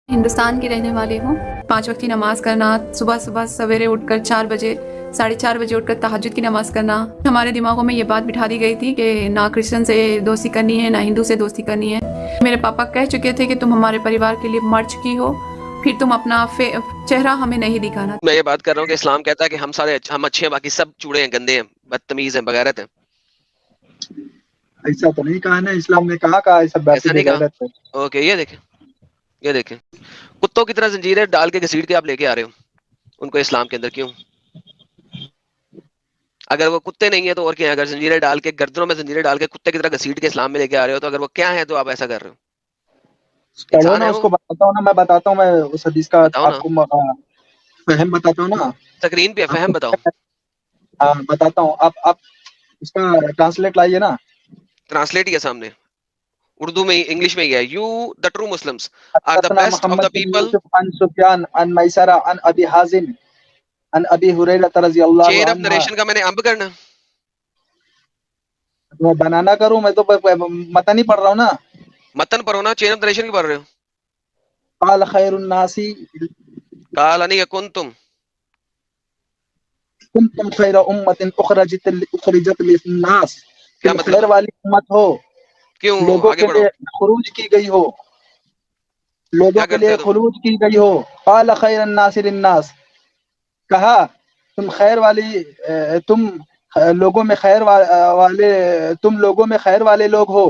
हिंदुस्तान की रहने वाली हूँ। 5 वक्त की नमाज करना, सुबह सुबह सवेरे उठकर 4 बजे, 4:30 बजे उठकर तहज्जुद की नमाज करना। हमारे दिमागों में ये बात बिठा दी गई थी कि ना क्रिश्चियन से दोस्ती करनी है, ना हिंदू से दोस्ती करनी है। मेरे पापा कह चुके थे कि तुम हमारे परिवार के लिए मर चुकी हो, फिर तुम अपना चेहरा हमें नहीं दिखाना। मैं ये बात कर रहा हूँ कि इस्लाम कहता है कि हम अच्छे हैं, बाकी सब चूड़े हैं, गंदे हैं, बदतमीज हैं, बगैरत हैं। ऐसा तो नहीं कहा ना, इस्लाम ने कहा सब बातें ऐसा नहीं बगैरत है। कहा। ओके, ये देखें कुत्तों की तरह जंजीरें डाल के घसीट के आप लेके आ रहे हो उनको इस्लाम के अंदर। क्यों? अगर वो कुत्ते नहीं है तो और क्या है? अगर जंजीरें डाल के, गर्दनों में जंजीरें डाल के कुत्ते की तरह घसीट के इस्लाम में लेके आ रहे हो, तो अगर वो क्या है तो आप ऐसा कर रहे हो? पढ़ो इंसान ना, है वो? उसको बताता हूँ ना, मैं बताता हूँ, मैं उस हदीस का बताओ ना, आपको फहम बताता हूँ ना। स्क्रीन पे फहम बताओ। हाँ बताता हूँ, आप उसका ट्रांसलेट लाइए ना। ट्रांसलेट ही है सामने, उर्दू में ही, इंग्लिश में ही है। You the true Muslims are the हदसना बेस्ट ऑफ मोहम्मद द बिन पीपल। यूसुफ अन सुफयान अन मैसरा अन अबी हाजिम अन अबी हुरैरा रज़ियल्लाहु चेन ऑफ अन्हा। नरेशन का मैंने अंब करना। मैं बनाना करूँ, मैं तो मतन ही पढ़ रहा हूँ ना। मतन पढ़ो ना, चेन ऑफ नरेशन की पढ़ रहे हो। काल खैरुन नासी काल नहीं कुन तुम। कुंतुम खैरा उम्मतिन उखरिजत लिन्नास, क्या तुम मतलब खैर है? वाली उम्मत हो, क्यों? लोगों आगे के बढ़ो। लिए खुरूज की गई हो, लोगों क्या के करते लिए हो तुम? खुरूज की गई हो। काल खैरन नासिर लिन्नास, कहा तुम खैर वाली तुम लोगों में वाले, तुम लोगों में खैर वाले लोग हो।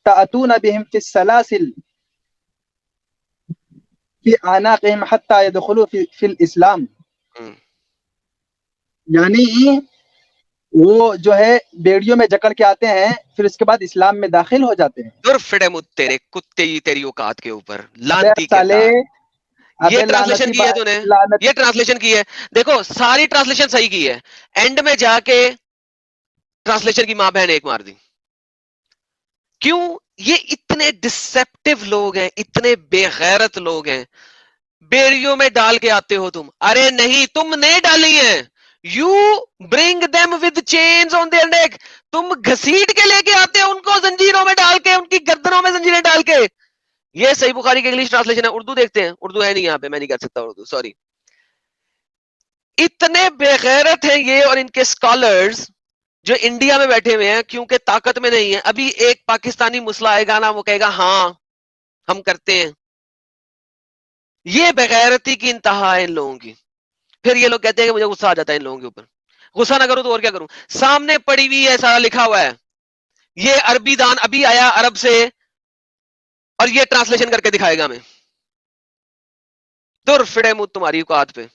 तातून बिहिम फिस सलासिल फी आनाक़िहिम हत्ता यदखुलू फिल इस्लाम। हम्म। यानी वो जो है बेड़ियों में जकड़ के आते हैं, फिर उसके बाद इस्लाम में दाखिल हो जाते हैं। दुर फिडे मुत तेरे कुत्ते ही तेरी औकात के ऊपर, अबे लानती साले, किरदार। ये अबे ट्रांसलेशन की है तूने? लानती। ये ट्रांसलेशन की है? देखो, सारी ट्रांसलेशन सही की है, एंड में जाके ट्रांसलेशन की मां बहन एक मार दी। क्यों? ये इतने डिसेप्टिव लोग हैं, इतने बेगैरत लोग हैं। बेड़ियों में डाल के आते हो तुम। अरे नहीं, तुमने डाली है। You bring them with chains on their neck. तुम घसीट के लेके आते हो उनको, जंजीरों में डाल के, उनकी गर्दनों में जंजीरें डाल के। ये सही बुखारी की इंग्लिश ट्रांसलेशन है। उर्दू देखते हैं? उर्दू है नहीं यहाँ पे, मैं नहीं कर सकता उर्दू, सॉरी। इतने बेगैरत हैं ये और इनके स्कॉलर्स जो इंडिया में बैठे हुए हैं, क्योंकि ताकत में नहीं है। अभी एक पाकिस्तानी मुसला आएगा ना, वो कहेगा हाँ हम करते हैं। ये बेगैरती की इंतहा है इन लोगों की। फिर ये लोग कहते हैं कि मुझे गुस्सा आ जाता है इन लोगों के ऊपर। गुस्सा ना करूं तो और क्या करूं? सामने पड़ी हुई है, सारा लिखा हुआ है। ये अरबी दान अभी आया अरब से, और ये ट्रांसलेशन करके दिखाएगा हमें। तुर फिड़े मुंह तुम्हारी औकात पे।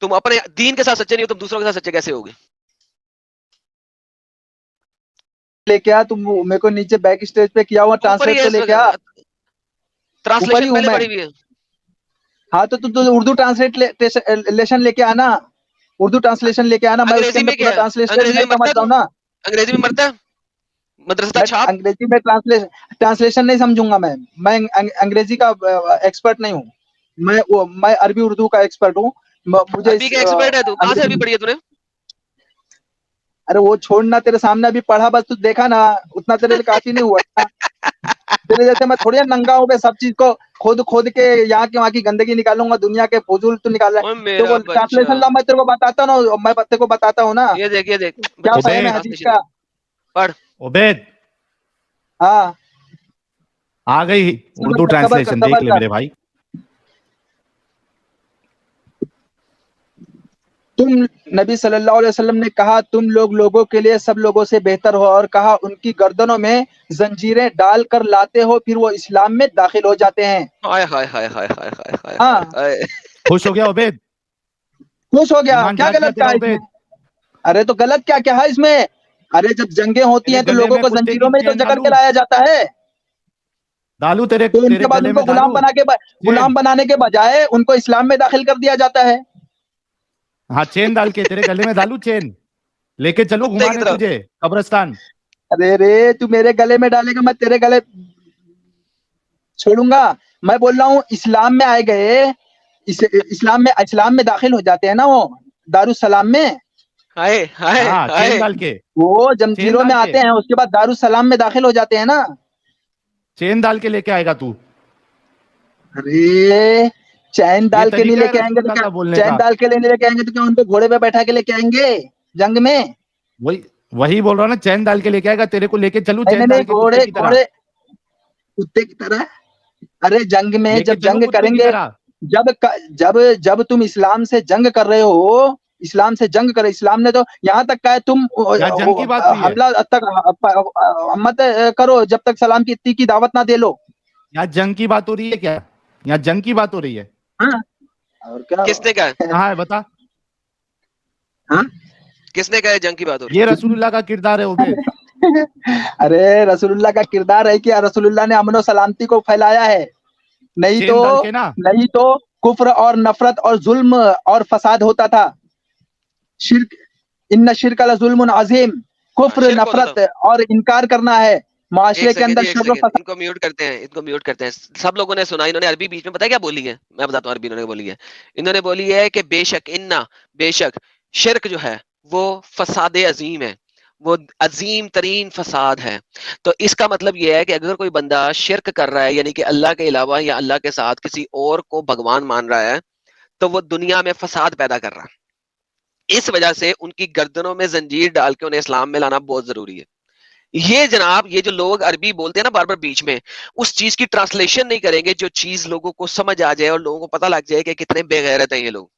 तुम अपने दीन के साथ सच्चे नहीं हो, तुम दूसरों के साथ सच्चे कैसे होगे? लेके आ तुम, मेरे को नीचे बैक स्टेज पे किया हुआ ऊपर ही ट्रांसलेट है तो इस लेके आ। वक्त, ऊपर ही ट्रांसलेशन हूं पहले मैं। पड़ी हुई है। हाँ तो तू उर्दू ट्रांसलेशन लेके आना, उर्दू ट्रांसलेशन लेके आना, मैं उसके अंग्रेजी अंदर में पूरा क्या है? ट्रांसलेशन अंग्रेजी नहीं में मरता समझ है रहा तू? हूँ ना। अंग्रेजी में मरता है? मदरसा मैं छाप। अंग्रेजी में ट्रांसलेशन नहीं समझूंगा। मैं अंग्रेजी का एक्सपर्ट नहीं हूँ। मैं अरबी उर्दू का एक्सपर्ट हूँ। मुझे अरबी का एक्सपर्ट है तू? कहां से अरबी अंग्रेजी। पढ़ी है तूने? अरे वो छोड़ना, तेरे सामने अभी पढ़ा, बस तू देखा ना, उतना तेरे लिए काफी नहीं हुआ ना? तेरे जैसे मैं थोड़ी नंगा हूँ, सब चीज को खोद खोद के यहाँ की वहाँ की गंदगी निकालूंगा, दुनिया के फजूल तू निकाल रहा ओए है। तो मेरा वो बच्चा, ट्रांसलेशन ला, मैं तेरे को बताता ना, मैं तेरे को बताता हूँ ना ये देख क्या बच्चे फहम की है उबैद हदीस ट्रांसलेशन है। का। पढ़। उबैद हाँ आ गई सबर उर्दू कर, सबर कर, ट्रांसलेशन, देख सबर ले कर। मेरे भाई। तुम, नबी सल्लल्लाहु अलैहि वसल्लम ने कहा, तुम लोग लोगों के लिए सब लोगों से बेहतर हो, और कहा उनकी गर्दनों में जंजीरें डाल कर लाते हो, फिर वो इस्लाम में दाखिल हो जाते हैं। हाय हाय हाय हाय हाय हाय हाय हाय हाँ, हाय। खुश हो गया उबैद? खुश हो गया, ईमान क्या जाग गया गलत कहा तेरा इसमें? उबैद? अरे तो गलत क्या क्या है इसमें? अरे जब जंगें होती तेरे हैं तो गले लोगों में को कुत्ते जंजीरों की में ही तो चेन जकड़ के डालू? लाया जाता है। डालू तेरे तो तेरे उनके बाद गले उनको में डालू चेन? गुलाम बनाने के बजाय उनको इस्लाम में दाखिल कर दिया जाता है। हाँ, चेन डाल के तेरे गले में डालू चेन, लेके चलू कुत्ते की घुमाने तरह। तुझे कब्रिस्तान? अरे रे, तू मेरे गले में डालेगा, मैं तेरे गले छोड़ूंगा? मैं बोल रहा हूँ इस्लाम में आए गए, इस्लाम में दाखिल हो जाते हैं ना वो, दारुसलाम में। हाय हाय हाँ, चेन हाय। डाल के, वो चेन जमजीरों डाल में के, आते हैं, उसके बाद दारुसलाम में दाखिल हो जाते हैं ना। चेन डाल के लेके आएगा तू? अरे चैन ये डाल के नहीं तरीका है लेके आएंगे तो रसूलुल्लाह क्या, का बोलने चैन का। डाल के लेने लेके आएंगे तो क्या उनको घोड़े पे बैठा के लेके आएंगे जंग में? वही वही बोल रहा हूँ ना, चैन डाल के लेके आएगा, तेरे को लेके चलूं नहीं चैन नहीं डाल नहीं, के कुत्ते घोड़े की तरह? घोड़े कुत्ते की तरह। अरे जंग में लेके जब चलूं जंग कुत्ते की करेंगे, तरह? जब जब तुम इस्लाम से जंग कर रहे हो, इस्लाम से जंग करे, इस्लाम ने तो यहाँ तक कहा है तुम यहाँ जंग की बात हुई है? हमला तक मत करो जब तक सलाम की इत्ती की दावत ना दे लो। यहाँ जंग की बात हो रही है क्या? यहाँ जंग की बात हो रही है? हाँ और क्या। किसने कहा है? कहाँ है बता? हाँ किसने कहा है जंग की बात हो रही ये रसूलुल्लाह का किरदार है उबे। अरे रसूलुल्लाह का किरदार है कि रसूलुल्लाह ने अमन और सलामती को फैलाया है, नहीं चेन डाल के ना। तो कुफ्र और नफरत और जुल्म और फसाद होता था। शिर्क, इन्ना शिर्क लजुल्मुन अजीम, कुफ्र शिर्क होता नफरत और इनकार करना है माशरे एक के अंदर सेकंड, शर फसाद। इनको म्यूट करते हैं, इनको म्यूट करते हैं। सब लोगों ने सुना, इन्होंने अरबी बीच में पता है क्या बोली है? मैं बताता हूँ अरबी इन्होंने बोली है। इन्होंने बोली है कि बेशक इन्ना, बेशक शिर्क जो है वो फसाद अजीम है, वो अजीम तरीन फसाद है। तो इसका मतलब ये है कि अगर कोई बंदा शिर्क कर रहा है, यानी कि अल्लाह के अलावा या अल्लाह के साथ किसी और को भगवान मान रहा है, तो वो दुनिया में फसाद पैदा कर रहा है। इस वजह से उनकी गर्दनों में जंजीर डाल के उन्हें इस्लाम में लाना बहुत जरूरी है। ये जनाब, ये जो लोग अरबी बोलते हैं ना बार बार बीच में, उस चीज की ट्रांसलेशन नहीं करेंगे जो चीज लोगों को समझ आ जाए और लोगों को पता लग जाए कि कितने बेगैरत हैं ये लोग।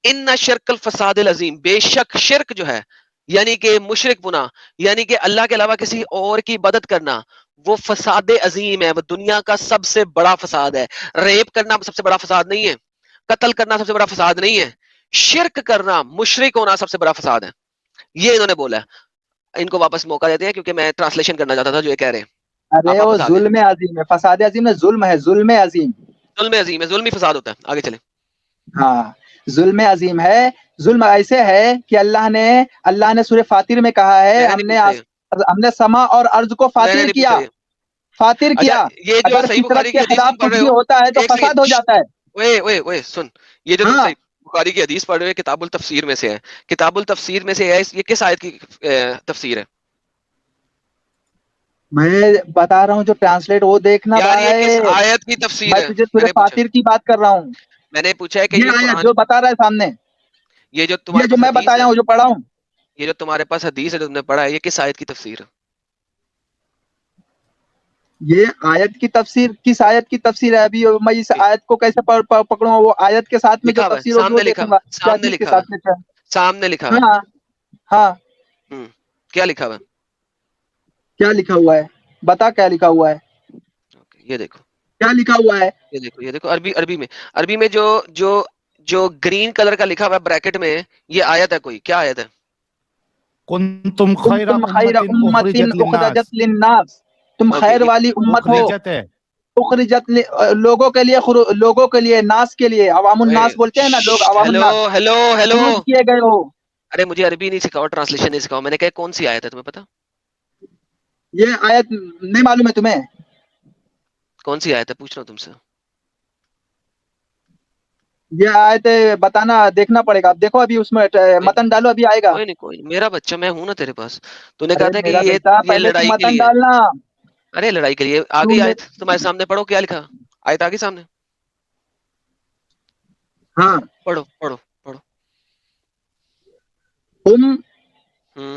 इन्ना शिरकल फसादिल अजीम, बेशक शिरक जो है यानी कि मुशरिक पुना, यानी कि अल्लाह के अलावा किसी और की इबादत करना, वो फसाद अजीम है, वो दुनिया का सबसे बड़ा फसाद है। रेप करना सबसे बड़ा फसाद नहीं है, कत्ल करना सबसे बड़ा फसाद नहीं है, शिरक करना, मुशरिक होना सबसे बड़ा फसाद है। ये इन्होंने बोला है। इनको वापस मौका देते हैं क्योंकि मैं ट्रांसलेशन करना चाहता था जो ये कह रहे हैं। अरे आप वो वापस आ गए। जुल्म अजीम है, फसाद अजीम है, जुल्म है, जुल्म अजीम। जुल्म अजीम है, जुल्म ही फसाद होता है। आगे चले। हाँ जुल्म अजीम है। जुल्म ऐसे है कि अल्लाह ने सूरह फातिर में कहा है, मैंने नहीं पूछा ये, हमने समा और अर्ज को मैंने फातिर नहीं किया, पूछा ये। फातिर अच्छा, किया। ये जो अगर सही फितरत बुखारी के की हदीस खिलाफ तुम पढ़ कुछ रहे भी हो, होता है तो एक फसाद हो सेकंड, जाता है। ओए ओए ओए सुन, ये जो तुम हाँ सही बुखारी की हदीस पढ़ रहे हो किताबुल तफसीर में से है, किताबुल तफसीर में से है, ये किस आयत की तफसीर है? मैं बता रहा हूँ जो ट्रांसलेट वो देखना यार ये किस भाई। आयत की तफसीर मैं है? तुझे सूरह मैंने पूछा, फातिर की बात कर रहा हूँ। मैंने पूछा है कि ये ये आयत कुरान, जो बता रहा है सामने, ये जो ये तुम्हारे जो पास मैं हदीस बताया है, हूँ, जो पढ़ा हूँ, ये जो तुम्हारे पास हदीस है जो तुमने पढ़ा है, ये किस आयत की तफसीर है? ये आयत की तफसीर, किस आयत की तफसीर है? अभी मैं इस आयत को कैसे पकड़ूंगा? वो आयत के साथ में जो लिखा हुआ है, तफसीर होगी वो सामने लिखा, देखूंगा क्या सामने चीज के लिखा हुआ साथ है, में क्या। सामने लिखा हुआ है। हाँ हाँ, क्या लिखा हुआ है? क्या लिखा हुआ है? बता क्या लिखा हुआ है, ये देखो, क्या लिखा हुआ है? ये देखो, ये देखो, अरबी, अरबी में जो जो जो ग्रीन कलर का लिखा हुआ है ब्रैकेट में, ये आयत है कोई, क्या आयत है? कुंतुम खैरा तुम खैर उम्मतिन उम्मतिन उखरिजत उखरजत लिन्नास। लिन्नास, तुम ओके, खैर वाली उम्मत हो। उखरिजत है। उखरिजत लोगों के लिए, नास के लिए, अवामुन नास बोलते हैं ना लोग, अवामुन हेलो नास, हेलो हेलो, खुरूज किए गए हो। अरे मुझे अरबी नहीं सिखाओ, ट्रांसलेशन नहीं सिखाओ। मैंने कहा कौन सी आयत है, तुम्हें पता? ये आयत नहीं मालूम है तुम्हें? कौन सी आयत है, पूछ रहा हूँ तुमसे। ये आयत बताना, देखना पड़ेगा। अब देखो अभी उसमें मतन डालो, अभी आएगा। कोई नहीं, कोई नहीं, मेरा बच्चा, मैं हूं ना तेरे पास। तूने कहा अरे था कि मेरा ये बेटा, ये पहले तुम लड़ाई के मतन लिए, डालना। अरे लड़ाई के लिए आ गई तुम आयत तुम्हारे सामने, पढ़ो क्या लिखा, आयत आ गई सामने, हाँ, पढ़ो पढ़ो पढ़ो। तुम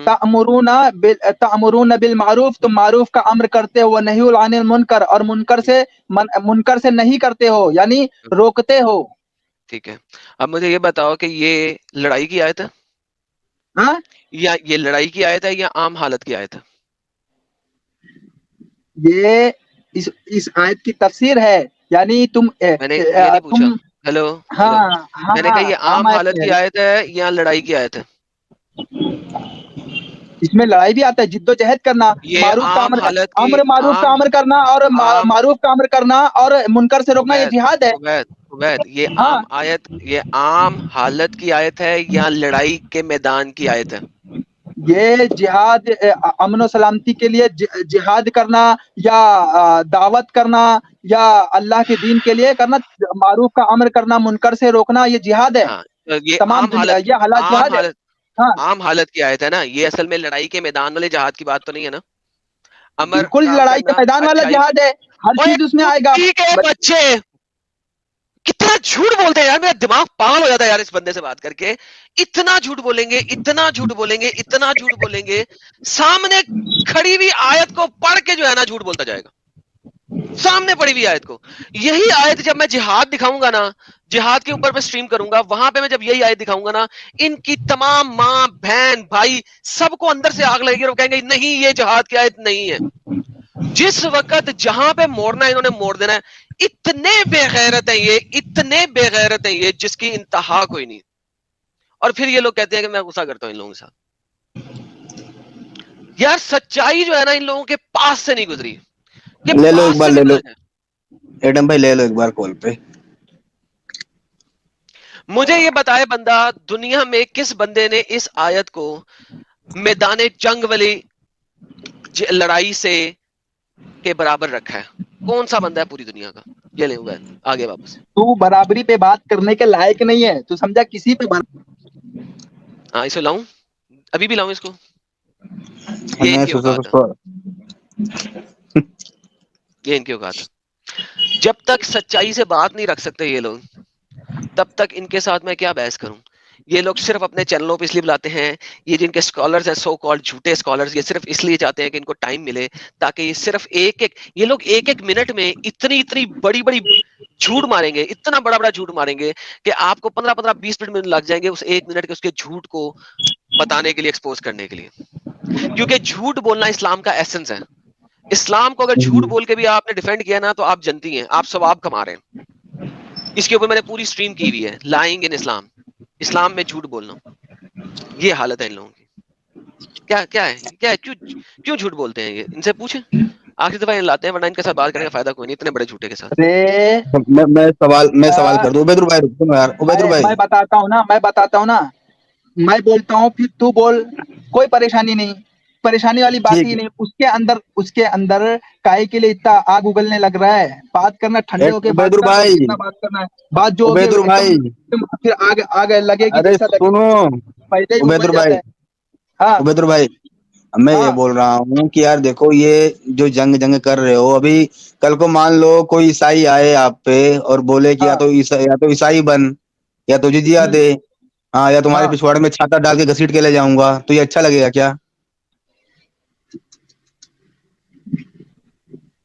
तअमुरून बिल मारूफ, तुम मारूफ का अम्र करते हो, नही अनिल मुनकर, और मुनकर से नहीं करते हो, यानी रोकते हो। ठीक है, अब मुझे ये बताओ कि ये लड़ाई की आयत है, हाँ, या ये लड़ाई की आयत है, या आम हालत की आयत है? ये इस आयत की तफसीर है, यानी मैंने ये नहीं पूछा। तुम। हेलो हाँ हेलो, हाँ मैंने कहा हाँ, ये आम आम आयत हालत है। की आयत है या लड़ाई की आयत है? इसमें लड़ाई भी आता है, जिद्दोजहद करना, ये आम हालत की, मारूफ का आम अमर करना, और आम मारूफ का अमर करना और मुनकर से रोकना, ये उबैद, जिहाद है। उबैद, ये हाँ, आम आयत, ये आम हालत की आयत है या लड़ाई के मैदान की आयत है? ये जिहाद, अमन और सलामती के लिए जिहाद करना, या दावत करना, या अल्लाह के दीन के लिए करना, मारूफ का अमर करना, मुनकर से रोकना, ये जिहाद है। हाँ, तो ये तमाम आम हालत, ये हालात आम जिहाद है। हालत, हाँ आम हालत की आयत है ना, ये असल में लड़ाई के मैदान वाले जहाद की बात तो नहीं है ना? अमर बिल्कुल काम लड़ाई के करना, मैदान वाला अच्छाई, जिहाद है, हर ओए चीज उसमें आएगा। कुत्ती के बच्चे, झूठ बोलते हैं यार, मेरा दिमाग पागल हो जाता है यार इस बंदे से बात करके। इतना झूठ बोलेंगे, इतना झूठ बोलेंगे, इतना झूठ बोलेंगे, सामने खड़ी हुई आयत को पढ़ के जो है ना झूठ बोलता जाएगा, सामने पड़ी हुई आयत को। यही आयत जब मैं जिहाद दिखाऊंगा ना, जिहाद के ऊपर मैं स्ट्रीम करूंगा, वहां पे मैं जब यही आयत दिखाऊंगा ना, इनकी तमाम माँ बहन भाई सबको अंदर से आग लगेगी और वो कहेंगे नहीं ये जिहाद की आयत नहीं है। जिस वक्त जहां पे मोड़ना है इन्होंने मोड़ देना है। इतने बेगैरत हैं ये, इतने बेगैरत हैं ये जिसकी इंतहा कोई नहीं। और फिर ये लोग कहते हैं कि मैं गुस्सा करता हूं इन लोगों के साथ। यार सच्चाई जो है ना इन लोगों के पास से नहीं गुजरी। ये ले लो पास एक बार, से ले नहीं लो गुजरा है। एडम भाई, ले लो एक बार कॉल पे। मुझे ये बताए बंदा, दुनिया में किस बंदे ने इस आयत को मैदान जंग वाली लड़ाई से के बराबर रखा है? कौन सा बंदा है पूरी दुनिया का? ये ले हुआ आगे वापस। तू बराबरी पे बात करने के लायक नहीं है, तू समझा? किसी पे हाँ इसे लाऊं, अभी भी लाऊं इसको? ये नहीं, इनकी औकात है, ये इनकी औकात है। जब तक सच्चाई से बात नहीं रख सकते ये लोग, तब तक इनके साथ मैं क्या बहस करूं? ये लोग सिर्फ अपने चैनलों पे इसलिए बुलाते हैं, ये जिनके स्कॉलर्स हैं, सो कॉल्ड झूठे स्कॉलर्स, ये सिर्फ इसलिए चाहते हैं कि इनको टाइम मिले, ताकि ये सिर्फ ये लोग एक एक मिनट में इतनी इतनी बड़ी बड़ी झूठ मारेंगे, इतना बड़ा बड़ा झूठ मारेंगे कि आपको 15-20 मिनट लग जाएंगे उस एक मिनट के उसके झूठ को बताने के लिए, एक्सपोज करने के लिए। क्योंकि झूठ बोलना इस्लाम का एसेंस है। इस्लाम को अगर झूठ बोल के भी आपने डिफेंड किया ना, तो आप जनती हैं, आप सवाब कमा रहे हैं। इसके ऊपर मैंने पूरी स्ट्रीम की हुई है, लाइंग इन इस्लाम, इस्लाम में झूठ बोलना। ये हालत है इन लोगों की। क्या क्या है, क्या है, क्यों झूठ बोलते हैं ये? इनसे पूछे, आखिरी दफा लाते हैं, वरना इनके साथ बात करने का फायदा कोई नहीं, इतने बड़े झूठे के साथ। मैं सवाल कर दूं? उबैदुर भाई रुक जाओ यार, उबैदुर भाई। मैं बताता हूँ ना, मैं बोलता हूँ फिर तू बोल, कोई परेशानी नहीं, परेशानी वाली बात ही नहीं। उसके अंदर काहे के लिए इतना आग उगलने लग रहा है? बात करना ठंडे होके बात उबैदुर करना, भाई, कितना बात करना है, बात जो होगी उबैदुर भाई, फिर आग लगेगी, अरे जैसा लगेगी सुनो पहले ही उबैदुर उगल जाता भाई, है। हाँ उबैदुर भाई, मैं ये हाँ बोल रहा हूँ कि यार देखो, ये जो जंग कर रहे हो अभी, कल को मान लो कोई ईसाई आए आप पे और बोले कि हाँ या तो ईसाई बन, या तो जिजिया हम्म, दे, हाँ, या तुम्हारे हाँ। पिछवाड़े में छाता डाल के घसीट के ले जाऊंगा, तो ये अच्छा लगेगा क्या?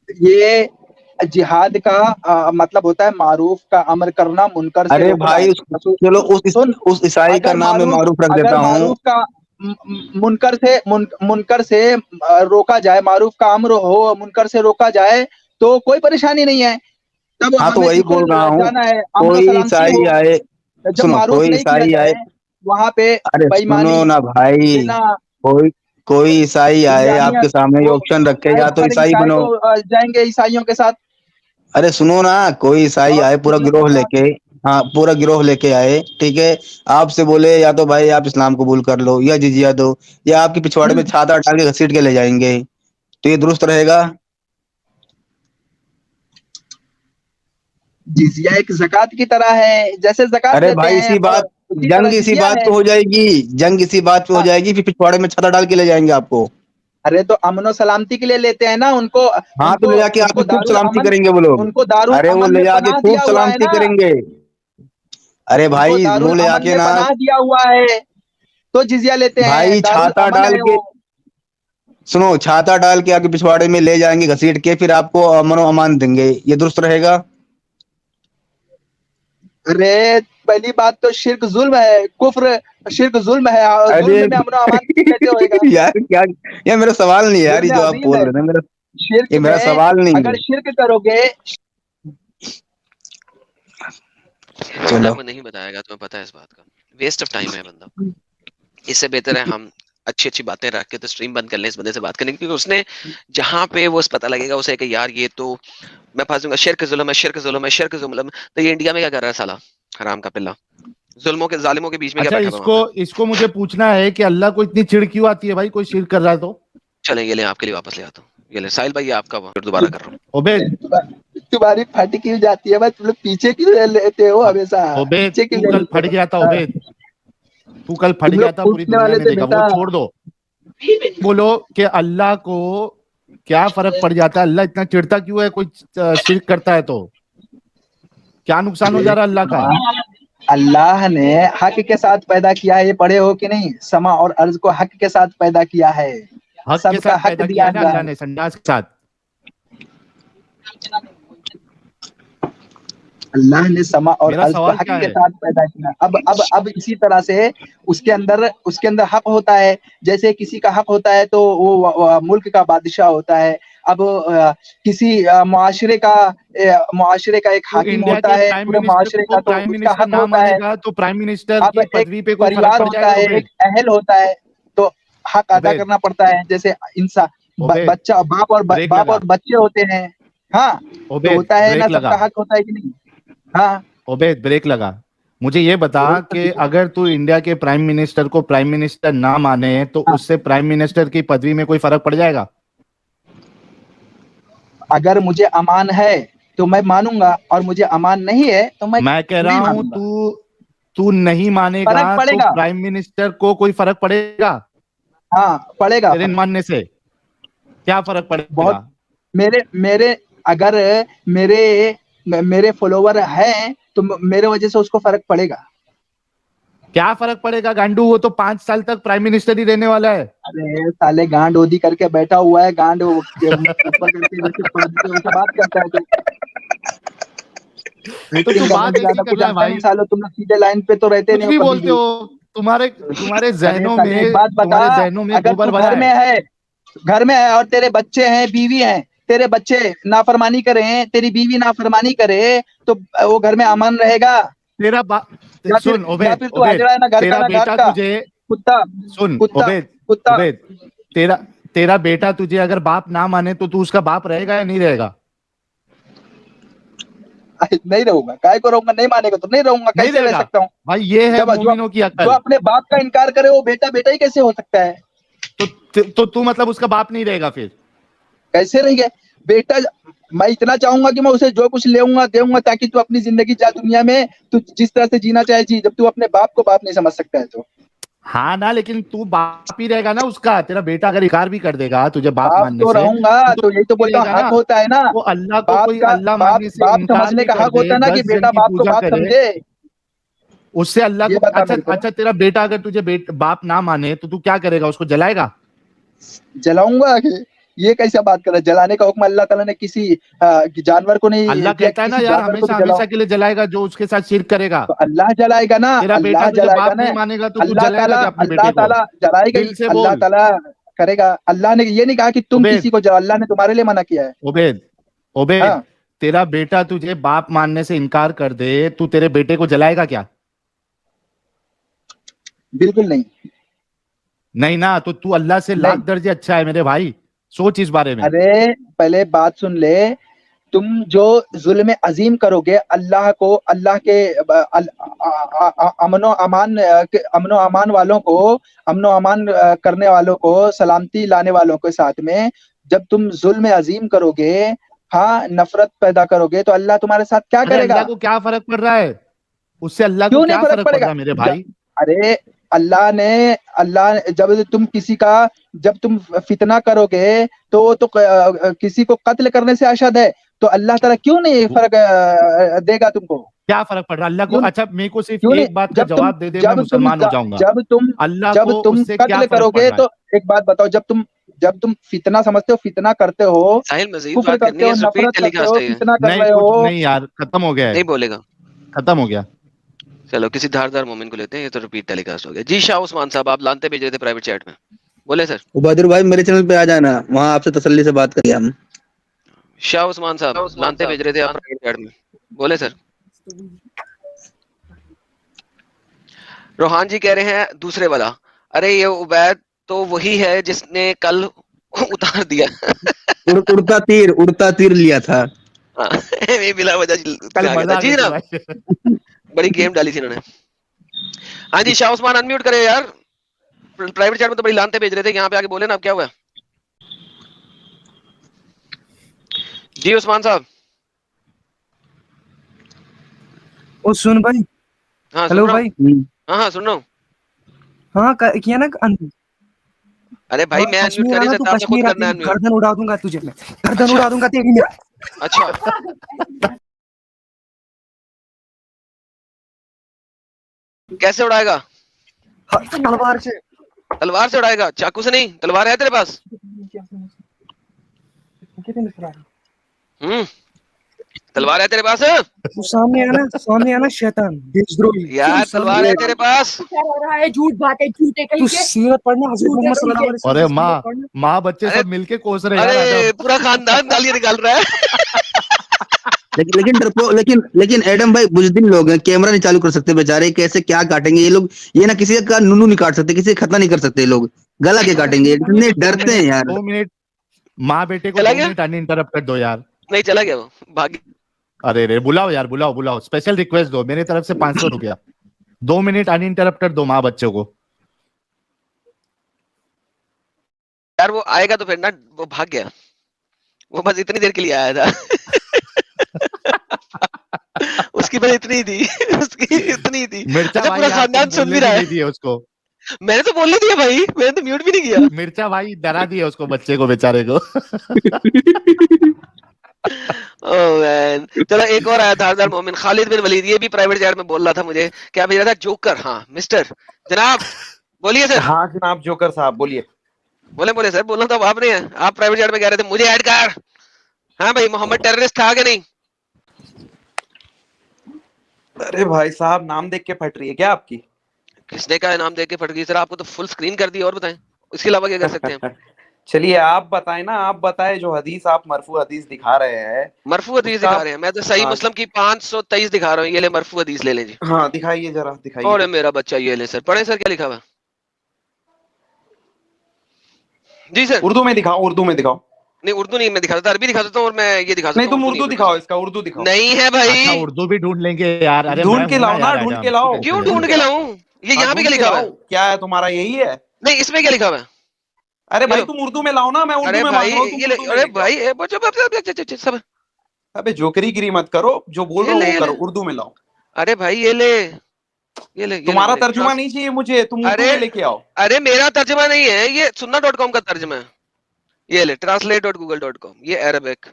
ये जिहाद का मतलब होता है मारूफ का अमर करना, मुनकर से अरे रोकना। भाई चलो सुन, उस ईसाई का नाम मैं मारूफ रख अगर देता हूँ। मारूफ का मुनकर से रोका जाए, मारूफ का अमर हो, मुनकर से रोका जाए, तो कोई परेशानी नहीं है। तब हाँ तो हमें वही जिधर बोल रहा हूँ, जाना है, अमन कोई सलामती ईसाई हो। आए, जब सुनो, मारूफ कोई नहीं किया ईसाई आए, जाए, वहां पे अरे बेईमानी, सुनो ना भाई, बिना कोई कोई ईसाई आए आपके इंसानियत, सामने ये वो ऑप्शन रखे, काहे या को तो करेंगे, ईसाई काहे बनो। को जाएंगे ईसाइयों के साथ? अरे सुनो ना, कोई ईसाई और आए पूरा मुस्लिम के गिरोह साथ? लेके, हाँ पूरा गिरोह लेके आए, ठीक है, आपसे बोले या तो भाई आप इस्लाम कबूल कर लो या जिजिया दो, या आपके पिछवाड़े में छाता डाल के घसीट के ले जाएंगे, तो ये दुरुस्त रहेगा? जिजिया एक ज़कात की तरह है, जैसे ज़कात अरे देते भाई हैं, इसी बात, उसी तरह जंग इसी जिजिया बात है। पे हो जाएगी, जंग इसी बात पे हो हाँ, जाएगी, फिर पिछवाड़े में छाता डाल के ले जाएंगे आपको। अरे तो अमन सलामती के लिए लेते हैं ना उनको। हाँ तो उनको ले जाके उनको आपकी खूब दारुल सलामती अमन, करेंगे वो लोग। उनको दारुल अरे वो अमन ले में जाके पनाह खूब दिया हुआ है सलामती ना, करेंगे। अरे उनको भाई दारुल वो ले अमन जाके में ना, पनाह दिया हुआ है, तो जिजिया लेते हैं, भाई दारुल छाता अमन डाल है के, वो। सुनो, छाता डाल के आपके पिछवाड़े में ले जाएंगे घसीट के, फिर आपको अमनो अमान देंगे, ये दुरुस्त रहेगा? अरे पहली बात तो शिर्क जुल्म है, कुफ्र शिर्क जुल्म है, और अरे जुल्म में अमन अमान कैसे होएगा? यार क्या, ये मेरा सवाल नहीं है यार, ये जुल्म जो आप अजीम बोल है। रहे थे मेरा, शिर्क ये मेरा में सवाल नहीं अगर है। शिर्क करोगे, बंदा चलो आपको नहीं बताएगा, तुम्हें पता है इस बात का, वेस्ट ऑफ टाइम है बंदा। इससे बेहतर है हम अच्छी अच्छी बातें रख के तो स्ट्रीम बंद कर लें, इस बंदे से बात करने की, क्योंकि उसने जहां पे वो पता लगेगा उसे कि यार ये तो मैं फंसूंगा, शिर्क जुल्म है, शिर्क जुल्म है, शिर्क जुल्म, तो ये इंडिया में क्या कर रहा है साला, हराम का पिल्ला, जुल्मों के जालिमों के बीच में क्या अच्छा, बैठा हुआ वहां पे? इसको मुझे पूछना है कि अल्लाह को इतनी चिढ़ क्यों आती है भाई, कोई शिर्क कर रहा है तो? चलें ये ले, आपके लिए वापस ले आता हूँ, ये ले साहिल भाई, ये आपका फिर दोबारा कर रहा हूँ। ओबेद, तुम्हारी फट क्यों जाती है भाई? तुम लोग पीछे क्यों लेते हो हमेशा? ओबेद पीछे क्यों तू कल लेते फट हो? गया था, हाँ, ओबेद तू कल फट तुम गया लोग था, पूरी पूछने दुनिया वाले ने थे देखा, वो बेटा। छोड़ दो। बोलो कि अल्लाह को क्या फर्क पड़ जाता है, अल्लाह इतना चिढ़ता क्यों है कोई शिर्क करता है तो? क्या नुकसान हो जा रहा है अल्लाह का? अल्लाह ने हक के साथ पैदा किया है, ये पढ़े हो कि नहीं? समा और अर्ज को हक के साथ पैदा किया है, हक के सबका साथ हक पैदा दिया किया है ना हुआ अल्लाह है। ने, संडास के साथ। अल्लाह ने समा और मेरा अर्ज को सवाल हक क्या के है? साथ पैदा किया। अब इसी तरह से उसके अंदर हक होता है। जैसे किसी का हक होता है तो वो मुल्क का बादशाह होता है। अब किसी मुआशरे का एक तो हाकिम इंडिया होता के है प्राइम पूरे मिनिस्टर मुआशरे को का, तो प्राइम उसका मिनिस्टर हक ना होता है। मानेगा तो प्राइम मिनिस्टर अब की एक पदवी पे कोई फर्क परिवार पड़ होता जाएगा? है, एक उबेद, अहल होता है, तो हक अदा उबेद, करना पड़ता है। जैसे इंसान उबेद, बच्चा ब्रेक बाप लगा, और बच्चे होते हैं। हाँ, तो उबेद होता है ना, ब्रेक लगा, सबका हक होता है कि नहीं? हाँ, उबेद ब्रेक लगा। मुझे ये बता बोल कि अगर तू इंडिया के प्राइम मिनिस्टर को प्राइम मिनिस्टर ना माने तो हाँ, उससे प्राइम मिनिस्टर की पदवी में कोई फर्क पड़ जाएगा? अगर मुझे अमान है तो मैं मानूंगा, और मुझे अमान नहीं है तो मैं मैं कह रहा नहीं हूं मानूंगा। तू तू नहीं मानेगा फर्क तो पड़ेगा। प्राइम मिनिस्टर को कोई फर्क पड़ेगा हाँ, पड़ेगा तेरे फर्क। मानने से? क्या फर्क बहुत। पड़ेगा? मेरे मेरे अगर मेरे मेरे फॉलोवर हैं तो मेरे वजह से उसको फर्क पड़ेगा। क्या फर्क पड़ेगा गांडू? वो तो 5 साल तक प्राइम मिनिस्टर ही रहने वाला है। अरे साले गांड ओदी करके बैठा हुआ है, गांड ऊपर करके वैसे वैसे बात करता है तू। तो तू एक्टिंग करने बात से ऐसी ज्यादा कर कुछ रहा है जानता भाई, नहीं सालो, तुम लोग सीधे लाइन पे तो रहते कुछ नहीं हो भी कभी बोलते भी। हो। तुम्हारे अरे जहनों साले एक में बात बता, तुम्हारे जहनों में अगर गोबर तू भरा घर में है। है, और तेरे बच्चे हैं, बीवी हैं, तेरे बच्चे नाफरमानी करें, तेरी बीवी नाफरमानी करे, तो वो घर में अमन रहेगा? तेरा बा सुन या ओबेद, फिर तू ओबेद, हाजिरा है ना घर का तेरा ना घाट बेटा का? तुझे कुत्ता, सुन कुत्ता, ओबेद, कुत्ता। ओबेद, तेरा तेरा बेटा तुझे अगर बाप ना माने तो तू उसका बाप रहेगा या नहीं रहेगा? नहीं रहूंगा, काय को रहूंगा? नहीं मानेगा तो नहीं रहूंगा, नहीं कैसे रह रहेगा। सकता हूँ? भाई ये है जब जो मोमिनों की जो अकल। अपने बाप का इनकार करे वो बेटा बेटा ही कैसे हो सकता है? तो तू मतलब उसका बाप नहीं रहेगा फिर? कैसे रहेंगे बेटा? मैं इतना चाहूंगा कि मैं उसे जो कुछ लेऊंगा देऊंगा, ताकि तू अपनी जिंदगी जा दुनिया में, तू जिस तरह से जीना चाहे जी, जब तू अपने बाप को बाप नहीं समझ सकता है तो। हाँ ना, लेकिन तू बाप ही रहेगा ना उसका। तेरा बेटा अगर इनकार भी कर देगा तुझे बाप बाप मानने तो से रहूंगा, तो तो यही तो ही बोलता हूँ, रहेगा हक ना। होता है ना। वो अल्लाह को बाप कोई का अल्लाह बाप मानने से बाप इनकार समझने भी का कर हक दे, होता है ना, कि 10 जन बेटा की बाप को पूजा बाप करे, समझे। उससे अल्लाह ये को बता अच्छा मेरे को। अच्छा तेरा बेटा अगर तुझे बाप ना माने तो तू क्या करेगा? उसको जलाएगा? जलाऊंगा? ये कैसा बात कर रहा है? जलाने का हुक्म अल्लाह ताला ने किसी जानवर को नहीं अल्लाह दिया कि कहता है ना किसी यार, जानवर को हमेशा भी हमेशा जलाओ? के लिए जलाएगा जो उसके साथ शिर्क करेगा। तो अल्लाह जलाएगा ना, तेरा बेटा अल्लाह तुझे जलाएगा बाप ना। नहीं मानेगा तो तू जलाएगा क्या अपने अल्लाह बेटे को? ताला जलाएगा ही, दिल से अल्लाह बोल। ताला करेगा। अल्लाह ने ये नहीं कहा कि तुम उबेद, किसी को जलाओ, अल्लाह ने तुम्हारे लिए मना किया है। उबेद, उबेद, हाँ, तेरा बेटा तुझे बाप मानने से इनकार कर दे, तू तेरे बेटे को जलाएगा क्या? बिल्कुल नहीं। नहीं ना, तो तू अल्लाह से नहीं, लाख दर्जे अच्छा है मेरे भाई। सोच इस बारे में। अरे पहले बात सुन ले। तुम जो जुल्म अजीम करोगे अल्लाह को, अल्लाह के अमनो अमान वालों को, अमनो अमान करने वालों को, सलामती लाने वालों के साथ में जब तुम जुल्म अजीम करोगे, हाँ, नफरत पैदा करोगे, तो अल्लाह तुम्हारे साथ क्या अरे करेगा? अल्लाह को क्या फर्क पड़ रहा है? उससे अल्लाह को क्यों नहीं क्या फर्क फर्क पड़ पड़ेगा? रहा है मेरे भाई? अरे जब तुम किसी का, जब तुम फितना करोगे, तो वो तो किसी को कत्ल करने से अशद है। तो अल्लाह ताला क्यों नहीं फर्क देगा तुमको? क्या फर्क पड़ रहा है अल्लाह को? क्यों अच्छा मेरे को सिर्फ क्यों नहीं? एक बात का जब तुम जवाब दे दे, मैं जब तुम मुसलमान हो जाऊंगा। जब तुम अल्लाह जब को तुम उससे क्या कत्ल फर्क पड़ करोगे, रहा है? तो एक बात बताओ, जब तुम फितना समझते हो, फितना करते हो, साहिल मजीद कुफ्र बात करनी करते है, हो, रिपीट नफरत करते टेलीकास्ट हो, है ये, फितना कर नहीं, रहे कुछ हो। नहीं यार, खत्म हो गया है, नहीं बोलेगा। खत्म हो गया। चलो किसी धारदार मोमिन को लेते हैं, ये तो रिपीट टेलीकास्ट हो गया। जी शाह उस्मान साहब, आप लानते भेज रहे थे प्राइवेट चैट में, बोले सर। उबैदुल भाई मेरे चैनल पे आ जाना, वहाँ आपसे तसल्ली से बात करिए हम। शाह उस्मान साहब लानते भेज रहे थे आप प्राइवेट चैट में, बोले सर। रोहान जी कह रहे हैं दूसरे वाला, अरे ये उबैद तो वही है जिसने कल उतार दिया। उड़ता तीर लिया था। हाँ, ये बिला वजह कल आ गया मजा था आ जी गई थी जनाब, भाई। बड़ी गेम डाली थी इन्होंने। हाँ जी शाह उस्मान अनम्यूट करे यार, प्राइवेट चैट में तो बड़ी लानते भेज रहे थे, यहाँ पे आके बोले ना, अब क्या हुआ? जी उस्मान साहब। ओ सुन भाई। हाँ हेलो सुन रहा हूँ। भाई। हाँ सुन रहा हूँ। हाँ किया ना अरे भाई मैं अनम्यूट कश्मीर कर नहीं आना तो सकता, आपने खुद कश्मीर करना है आती, अनम्यूट। गर्दन उड़ा दूंगा तुझे मैं, गर्दन अच्छा उड़ा दूंगा तेरी मैं। अच्छा कैसे उड़ाएगा? तलवार से। तलवार से उड़ाएगा, चाकू से नहीं। तलवार है तेरे पास? तलवार है तेरे पास? वो सामने आना शैतान देशद्रोही। यार तलवार है तेरे पास? रहा है, झूठ बात है, झूठे कहीं तू के। सीरत पढ़ना, हज़रत मोहम्मद सल्लल्लाहु अलैहि वसल्लम अरे की माँ सीरत पढ़ना। माँ बच्चे अरे- सब मिलके कोस रहे हैं यार अरे आदम। पूरा खानदान गालियां निकाल रहा है। लेकिन एडम भाई बुजदिल लोग हैं, कैमरा नहीं चालू कर सकते बेचारे, कैसे क्या काटेंगे ये लोग? ये ना किसी का नुनू नहीं काट सकते, किसी का खतना नहीं कर सकते ये लोग, गला के काटेंगे, इतने डरते हैं यार। 2 मिनट माँ बेटे को चला 2 गया? मिनट अनइंटरप्ट कर दो यार। नहीं चला गया वो, भाग गया। अरे रे बुलाओ यार, बुलाओ स्पेशल रिक्वेस्ट दो मेरी तरफ से 500 रुपया। 2 मिनट अनइंटरप्टेड दो माँ बच्चों को। यार वो आएगा तो फिर ना, वो भाग गया, वो बस इतनी देर के लिए आया था। उसकी बस इतनी थी, उसकी इतनी थी। मिर्चा अच्छा, भाई पूरा यार, खानदान तुम सुन बोलने भी रहा भी है। नहीं दिए उसको। मैंने तो बोलने दिया भाई, मैंने तो म्यूट भी नहीं किया। मिर्चा भाई डरा दिए उसको, बच्चे को बेचारे को। ओह मैन, चलो एक और आया धारदार मोमिन, खालिद बिन वलीद, ये भी प्राइवेट जेट में बोल रहा था मुझे, क्या भेज रहा था? जोकर। हाँ मिस्टर जनाब, बोलिए सर। हाँ जनाब जोकर साहब बोलिए। बोले सर, बोलना तो आपने है, आप प्राइवेट जेट में कह रहे थे मुझे ऐड कर। हाँ भाई, मोहम्मद टेररिस्ट था कि नहीं? अरे भाई साहब नाम देख के फट रही है क्या आपकी? किसने कहा नाम देख के फट गई? सर आपको तो फुल स्क्रीन कर दी, और बताएं इसके अलावा क्या कर सकते हैं? चलिए आप बताएं ना, आप बताएं जो हदीस आप मरफू हदीस दिखा रहे हैं। मरफू हदीस उसका- दिखा रहे हैं, मैं तो सही हाँ। मुस्लिम की 523 दिखा रहा हूँ, ये ले मरफू हदीस ले लें जी। हाँ दिखाइए जरा, दिखाइए। और मेरा बच्चा ये ले सर, पढ़े सर क्या लिखा हुआ है? जी सर। उर्दू में दिखाओ, उर्दू में दिखाओ। नहीं उर्दू नहीं, मैं दिखा देता, अरबी दिखा देता हूँ, और मैं ये दिखा देता नहीं हूँ। तुम उर्दू नहीं दिखाओ, इसका उर्दू दिखाओ। नहीं है भाई। अच्छा उर्दू भी ढूंढ लेंगे यार। अरे ढूंढ मैं के हूं लाओ ना, यार ढूंढ आदम। के लाओ। क्यों ढूंढ के लाऊं? ये यहाँ पे क्या लिखा हुआ है? क्या है तुम्हारा, यही है? नहीं इसमें क्या लिखा हुआ है? अरे भाई लो। तुम उर्दू में लाओ ना, मैं उर्दू अरे में भाई मांग रहा हूँ, तुम ये ले, उर्दू में अरे लेके आओ। भाई सब। अबे जोकरी गिरी मत करो, जो बोल ये रहा हूँ ले, वो ये करो, ले। उर्दू में लाओ। अरे भाई ये ले, ये ले तुम्हारा भाई, तर्जुमा नहीं चाहिए मुझे, तुम उर्दू अरे- में लेके आओ। अरे मेरा तर्जमा नहीं है, ये सुन्ना.com का तर्जमा है। ये ले translate.google.com, ये Arabic.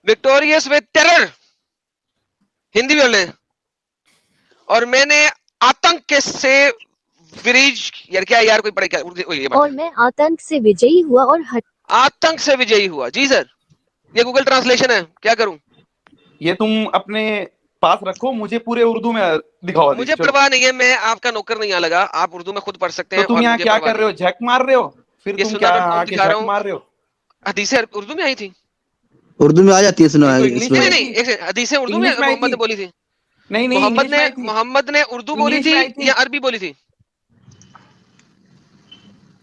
Victorious with terror, Hindi बोल ले। और मैंने आतंक के से विरीज, यार क्या यार, कोई पढ़े क्या? ये बात। और मैं आतंक से विजयी हुआ और आतंक से विजयी हुआ, जी सर, ये गूगल ट्रांसलेशन है, क्या करूं? ये तुम अपने पास रखो, मुझे पूरे उर्दू में दिखाओ हदीस, मुझे चलो। परवाह नहीं है, मैं आपका नौकर नहीं यहाँ लगा, आप उर्दू में खुद पढ़ सकते तो हैं। तुम और यहाँ मुझे क्या परवाह कर रहे हो, नहीं झक मार रहे हो? फिर ये तुम सुन्ना क्या डॉट कॉम आके दिखा रहा झक हूँ। मार रहे हो? है। हदीसें उर्दू में आई थी? उर्दू में आ जाती है, सुनो इनको इसमें। इंग्लिश नहीं में नहीं, एक सेकंड, हदीसें उर्दू में इंग्लिश में आई मोहम्मद ने थी। बोली थी? नहीं नहीं, मोहम्मद इंग्लिश में आई थी। मोहम्मद ने उर्दू बोली इंग्लिश में आई थी थी। या अरबी बोली थी?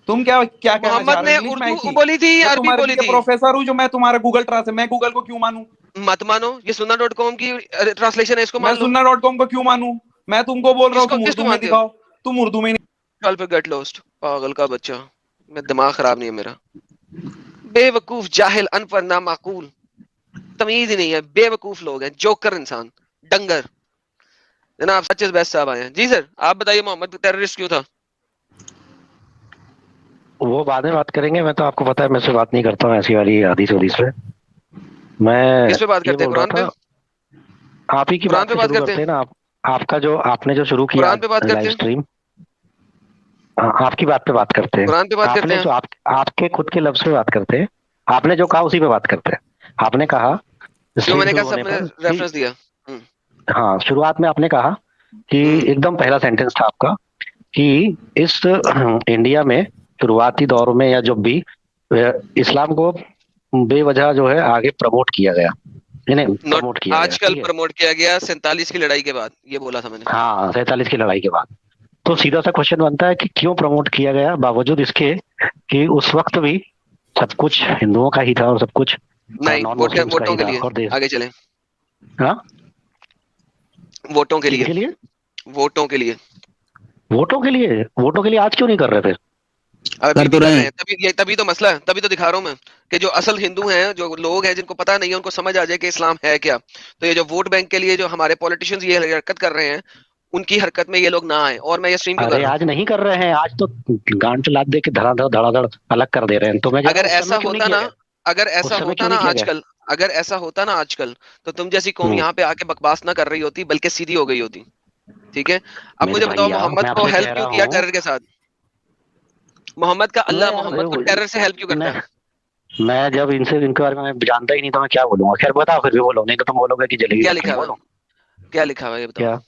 तुम क्या क्या कहना चाह मोहम्मद रहे ने हो? इंग्लिश में आई उर्दू थी। बोली थी या मैं अरबी तुम्हारे बोली के थी? प्रोफेसर हूँ जो मैं तुम्हारा गूगल ट्रांसलेट, मैं गूगल को क्यों मानूं? मत मानो, ये सुन्ना.com की ट्रांसलेशन है, इसको मैं मान लो। सुन्ना.com को क्यों मानूं? मैं तुमको बोल रहा हूँ, तुम किसको उर्दू में मानते हो? दिखाओ, तुम उर्दू में नहीं। कल पे गेट लॉस्ट, पागल का बच्चा, मैं दिमाग खराब नहीं है मेरा। बेवकूफ, जाहिल, अनपढ़, नामाकूल, तमीज ही नहीं है, बेवकूफ लोग हैं, जोकर इंसान, डंगर। जनाब सचिस बेस्ट साहब आए हैं। जी सर, आप बताइए मोहम्मद टेररिस्ट क्यों था? वो बाद में बात करेंगे, मैं तो आपको पता है मैं से बात नहीं करता हूँ ऐसी वाली हदीस वदीस पे। मैं किस पे बात ये करते हैं? बोल रहा कुरान पे? था, आप ही की कुरान बात पे से बात शुरू करते करते हैं ना। आपका जो आपने जो शुरू किया कुरान पे बात करते लाइव हैं? स्ट्रीम, आपकी बात पे बात करते हैं। कुरान पे बात करते आपने हैं? जो आपके खुद के लफ्ज पे बात करते हैं, आपने जो कहा उसी पे बात करते हैं। आपने कहा जो स्ट्रीम मैंने शुरू कहा सब होने मैंने पर रेफरेंस दिया। हाँ, शुरुआत में आपने कहा कि एकदम पहला सेंटेंस था आपका कि इस इंडिया में शुरुआती दौर में या जब भी इस्लाम को बेवजह जो है आगे प्रमोट किया गया, प्रमोट किया गया, आजकल ठीक है? प्रमोट किया गया 47 की लड़ाई के बाद, ये बोला था मैंने। हाँ, 47 की लड़ाई के बाद। तो सीधा सा क्वेश्चन बनता है कि क्यों प्रमोट किया गया, बावजूद इसके कि उस वक्त भी सब कुछ हिंदुओं का ही था और सब कुछ नहीं, non-Muslims का वोटों ही के था। और लिए आगे चले। हाँ, वोटों के किसके लिए, लिए? वोटों के लिए। वोटों के लिए आज क्यों नहीं कर रहे थे? अभी कर भी तो कर रहे रहे हैं। हैं, तभी तो मसला है, तभी तो दिखा रहा हूं मैं कि जो असल हिंदू हैं, जो लोग हैं जिनको पता नहीं है, उनको समझ आ जाए कि इस्लाम है क्या। तो ये जो वोट बैंक के लिए जो हमारे पॉलिटिशियंस ये हरकत कर रहे हैं, उनकी हरकत में ये लोग ना आए। और मैं ये स्ट्रीम क्यों कर अरे रहा हूं? आज नहीं कर रहे हैं, आज तो गांड लाद दे के धड़ाधड़ अलग कर दे रहे हैं। तो मैं अगर ऐसा होता ना, अगर ऐसा समय होता क्यों ना नहीं किया गया? आजकल, अगर ऐसा होता ना आजकल, तो तुम जैसी कौम हम्म। यहाँ पे आके बकवास ना कर रही होती, बल्कि सीधी हो गई होती। ठीक है, अब मेरे मुझे बताओ भैया, मोहम्मद मैं को आपसे हेल्प कह क्यों रहा किया हूँ, टेरर के साथ? मोहम्मद का अल्लाह मैं यार मोहम्मद को टेरर से हेल्प क्यों करता है? मैं जब इनके बारे में जानता ही नहीं तो मैं क्या बोलूंगा। खैर बताओ, फिर भी बोलो, नहीं तो तुम बोलोगे कि जलेगी क्या लड़की, लिखा हुआ बोलो है? क्या लिखा हुआ है ये बताओ। क्या।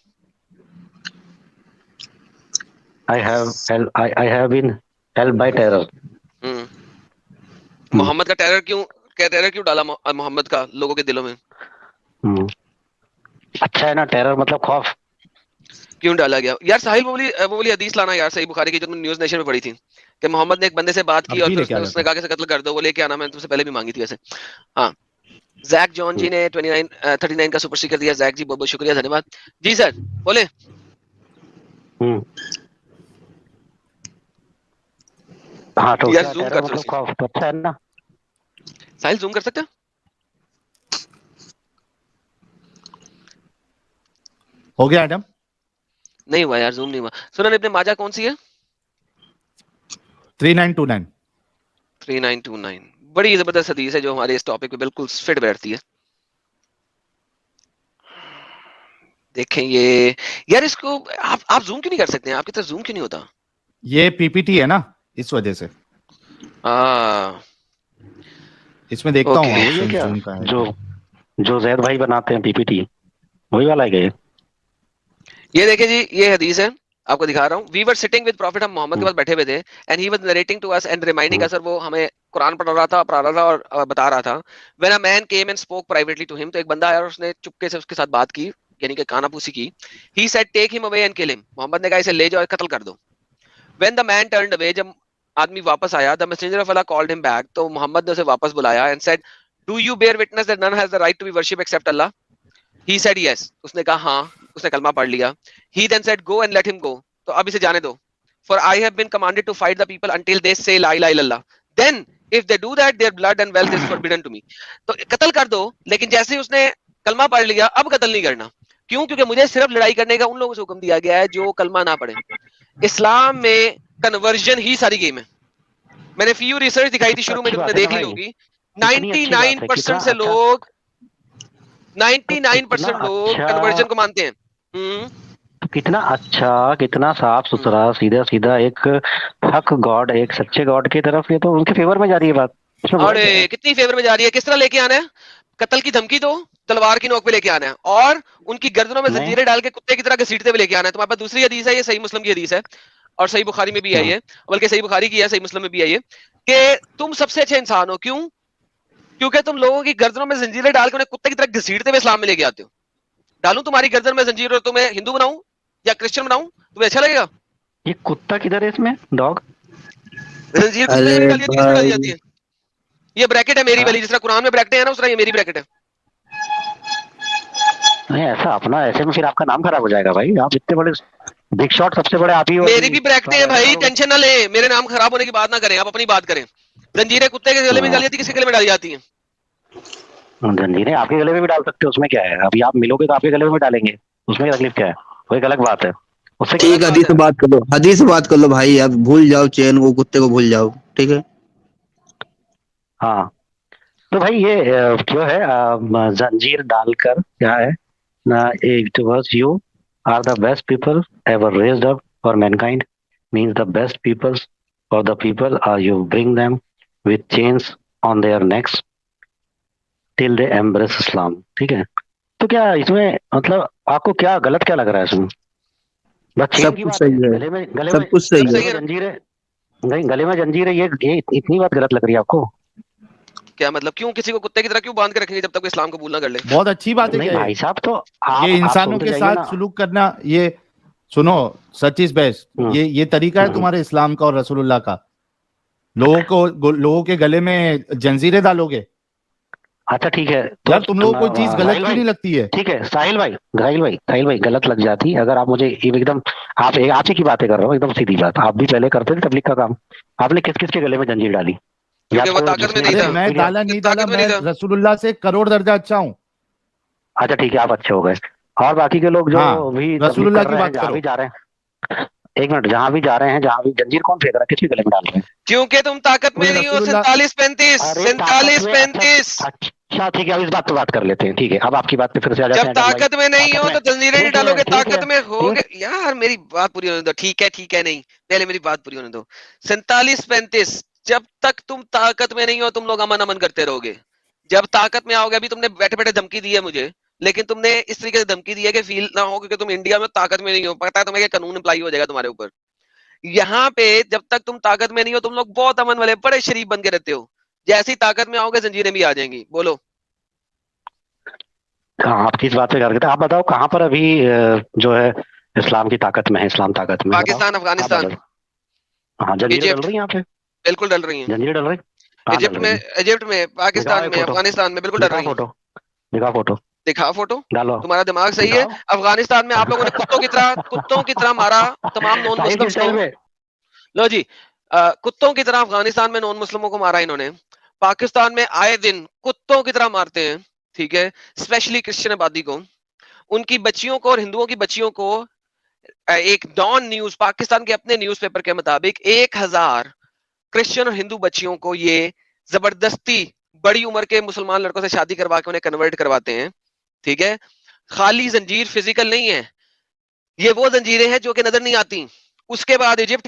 I have been helped by terror. Mohammad का टेरर क्यों डाला मोहम्मद का लोगों के दिलों में? अच्छा है ना, टेरर मतलब खौफ। क्यों डाला गया यार? साहिल वो वाली हदीस लाना यार, सही बुखारी की जो तुमने न्यूज़ नेशन में पढ़ी थी कि मोहम्मद ने एक बंदे से बात की और अभी फिर लेके आ उसने जाता हूँ। कहा कि इसे कत्ल कर दो। वो लेके आना, मैंने तुमसे पहले भी मांगी थी वैसे। हाँ, जैक जॉन जी ने 39 का सुपर स्टिकर दिया। जैक जी बहुत बहुत शुक्रिया, धन्यवाद जी। सर बोले। हाँ तो यार क्या जूम टेरर कर मतलब खौफ तो अच्छा है ना। साहिल जूम कर सकते हो? हो गया एडम? नहीं हुआ यार, जूम नहीं हुआ। सुनन इब्ने माजा कौन सी है? 3929। 3929 बड़ी जबरदस्त हदीस है जो हमारे इस टॉपिक पे बिल्कुल फिट बैठती है। देखें ये यार, इसको आप जूम क्यों नहीं कर सकते हैं? आपकी तरफ जूम क्यों नहीं होता? ये पीपीटी है ना, इस वजह से। इसमें देखता हूँ ओके। ये क्या जूम का है। जो जैद भाई बनाते हैं पीपीटी, वही वाला है क्या ये? ये देखें जी, ये हदीस है, आपको दिखा रहा हूँ। We were sitting with prophet, हम मोहम्मद के पास बैठे हुए थे, and he was narrating to us and reminding us, और वो हमें कुरान पढ़ा रहा था और बता रहा था। When a man came and spoke privately to him, तो एक बंदा आया और उसने चुपके से उसके साथ बात की, यानी कि कानापूसी की। He said take him away and kill him, Muhammad ने कहा इसे ले जाओ और कत्ल कर दो। When the man turned away, जब आदमी वापस आया, the messenger of Allah called him back, तो मोहम्मद ने उसे वापस बुलाया and said do you bear witness that none has the right to be worship except Allah? He said yes, उसने कहा हाँ, उसने कलमा पढ़ लिया। ही then said go and let him go, तो अब इसे जाने दो। For I have been commanded to fight the people until they say ला इलाहा इल्लल्लाह, then if they do that their blood and wealth is forbidden to me. तो कत्ल कर दो, लेकिन जैसे ही उसने कलमा पढ़ लिया अब कत्ल नहीं करना। क्यों? क्योंकि मुझे सिर्फ लड़ाई करने का उन लोगों से हुक्म दिया गया है जो कलमा ना पढ़े। इस्लाम में कन्वर्जन ही सारी गेम है। मैंने फीयू रिसर्च दिखाई थी शुरू में, तुमने देख ली होगी। 99% से लोग 99% लोग कन्वर्जन को मानते हैं। कितना अच्छा, कितना साफ सुथरा, सीधा सीधा एक हक गॉड, एक सच्चे गॉड की तरफ, ये तो उनके फेवर में जा रही है बात। अरे कितनी फेवर में जा रही है? किस तरह लेके आना है? कत्ल की धमकी दो, तलवार की नोक पे लेके आना है, और उनकी गर्दनों में जंजीरें डाल के कुत्ते की तरह घसीटते हुए लेके आना है। तुम्हारे पास दूसरी हदीस है, ये सही मुस्लिम की हदीस है और सही बुखारी में भी आई है, बल्कि सही बुखारी की है, सही मुस्लिम में भी आई है, कि तुम सबसे अच्छे इंसान हो। क्यों? क्योंकि तुम लोगों की गर्दनों में जंजीरें डाल के उन्हें कुत्ते की तरह घसीटते हुए इस्लाम में लेके आते हो। डालूं तुम्हारी गर्दन में जंजीर और तुम्हें हिंदू बनाऊं या क्रिश्चियन बनाऊं, तुम्हें अच्छा लगेगा? ये कुत्ता किधर है इसमें? डॉग जंजीर कुत्ते में डाली जाती है, किसमें डाली जाती है? ये ब्रैकेट है मेरी वाली, जिस तरह कुरान में ब्रैकेट है ना, उस तरह ये मेरी ब्रैकेट है। नहीं ऐसा अपना, ऐसे में फिर आपका नाम खराब हो जाएगा भाई। आप इतने बड़े बिग शॉट, सबसे बड़े आप ही हो। मेरी भी ब्रैकेट है भाई, टेंशन ना ले, मेरे नाम खराब होने की बात ना करें, आप अपनी बात करें। जंजीरें कुत्ते के गले में डाली जाती है, किसके गले में डाली जाती है? जंजीरें आपके गले में भी डाल सकते हो, उसमें क्या है? अभी आप मिलोगे तो आपके गले में भी डालेंगे, उसमें तकलीफ क्या है? वो एक अलग बात है। उससे ठीक, हदीस से बात कर लो, हदीस से बात कर लो भाई। आप भूल जाओ चैन, वो कुत्ते को भूल जाओ, ठीक है? हाँ तो भाई ये क्यों है जंजीर डालकर क्या है ना, it was you are the best people ever raised up for mankind, means the best peoples और the people are you bring them with chains on their necks till they embrace Islam. ठीक है, तो क्या इसमें मतलब आपको क्या गलत क्या लग रहा है इसमें? बस सब कुछ सही है, सब कुछ सही है। जंजीरें नहीं, गले में जंजीरें, ये इतनी बात गलत लग रही है आपको? क्या मतलब? क्यों किसी को कुत्ते की तरह क्यों बांध के रखेंगे जब तक वो इस्लाम कबूल ना कर ले? बहुत अच्छी बात है नहीं भाई साहब, तो ये इंसानों के साथ सुलूक करना, ये सुनो सच इज बेस्ट, ये तरीका है तुम्हारे इस्लाम का और रसूलुल्लाह का। लोगों के गले में जंजीरें डालोगे? अच्छा ठीक है, तो यार तुम लोगों को कोई चीज गलत क्यों नहीं लगती है? ठीक है साहिल भाई गलत लग जाती अगर आप मुझे एकदम, आप ही की बातें कर रहा हूँ, एकदम सीधी बात। आप भी पहले करते थे तबलीग का काम, आपने किस किस के गले में जंजीर डाली? वो ताकत में नहीं था। मैं डाला नहीं डाला, मैं रसूलुल्लाह से करोड़ दर्जा अच्छा हूँ। अच्छा ठीक है, आप अच्छे हो गए, और बाकी के लोग जो भी रसूलुल्लाह की बात करो, जा रहे हैं, एक मिनट, जहाँ भी जा रहे हैं, जहाँ भी जंजीर कौन फेंक रहा है, किसके गले में डाल रहे हैं? क्योंकि तुम ताकत में नहीं हो। 47-35 अच्छा ठीक है, अब इस बात पे बात कर लेते हैं। ठीक है, अब आपकी बात पे फिर से आ जाते जब हैं। अगर ताकत में नहीं हो तो जंजीरें नहीं डालोगे, ठीक है, ताकत में होगे। यार मेरी बात पूरी होने दो। ठीक है नहीं, पहले मेरी बात पूरी होने दो। 47-35, जब तक तुम ताकत में नहीं हो तुम लोग अमन अमन करते रहोगे। जब ताकत में आओगे, अभी तुमने बैठे बैठे धमकी दी है मुझे, लेकिन तुमने इस तरीके से धमकी दी है कि फील ना हो कि तुम इंडिया में ताकत में नहीं हो। पता है तुम्हें कि कानून अप्लाई हो जाएगा तुम्हारे ऊपर। यहाँ पे जब तक तुम ताकत में नहीं हो तुम लोग बहुत अमन वाले बड़े शरीफ बन के रहते हो। जैसी ताकत में आओगे जंजीरें भी आ जाएंगी। बोलो। हाँ, आप किस बात पे करते हैं? आप बताओ कहाँ पर अभी जो है इस्लाम की ताकत में है, इस्लाम ताकत में है, बताओ। पाकिस्तान, अफगानिस्तान, हाँ, जंजीरें डल इजिप्ट, रही हैं यहाँ पे, बिल्कुल डल रही हैं। जंजीरें डल रही, कहाँ डल रही हैं? इजिप्ट में, पाकिस्तान में, अफगानिस्तान में बिल्कुल डल दिखाओ रही हैं। फोटो, दिखाओ फोटो, दिखा फोटो। डालो। तुम्हारा दिमाग सही है। अफगानिस्तान में आप लोगों ने कुत्तों की तरह मारा तमाम नॉन मुस्लिम्स को। लो जी, कुत्तों की तरह अफगानिस्तान में नॉन मुस्लिमों को मारा इन्होंने। पाकिस्तान में आए दिन कुत्तों की तरह मारते हैं, ठीक है, स्पेशली क्रिश्चियन आबादी को, उनकी बच्चियों को और हिंदुओं की बच्चियों को। एक डॉन न्यूज, पाकिस्तान के अपने न्यूज़पेपर के मुताबिक 1000 क्रिश्चियन और हिंदू बच्चियों को ये जबरदस्ती बड़ी उम्र के मुसलमान लड़कों से शादी करवा के उन्हें कन्वर्ट करवाते हैं। ठीक है, खाली जंजीर फिजिकल नहीं है, ये वो जंजीरें हैं जो कि नजर नहीं आती। उसके बाद इजिप्ट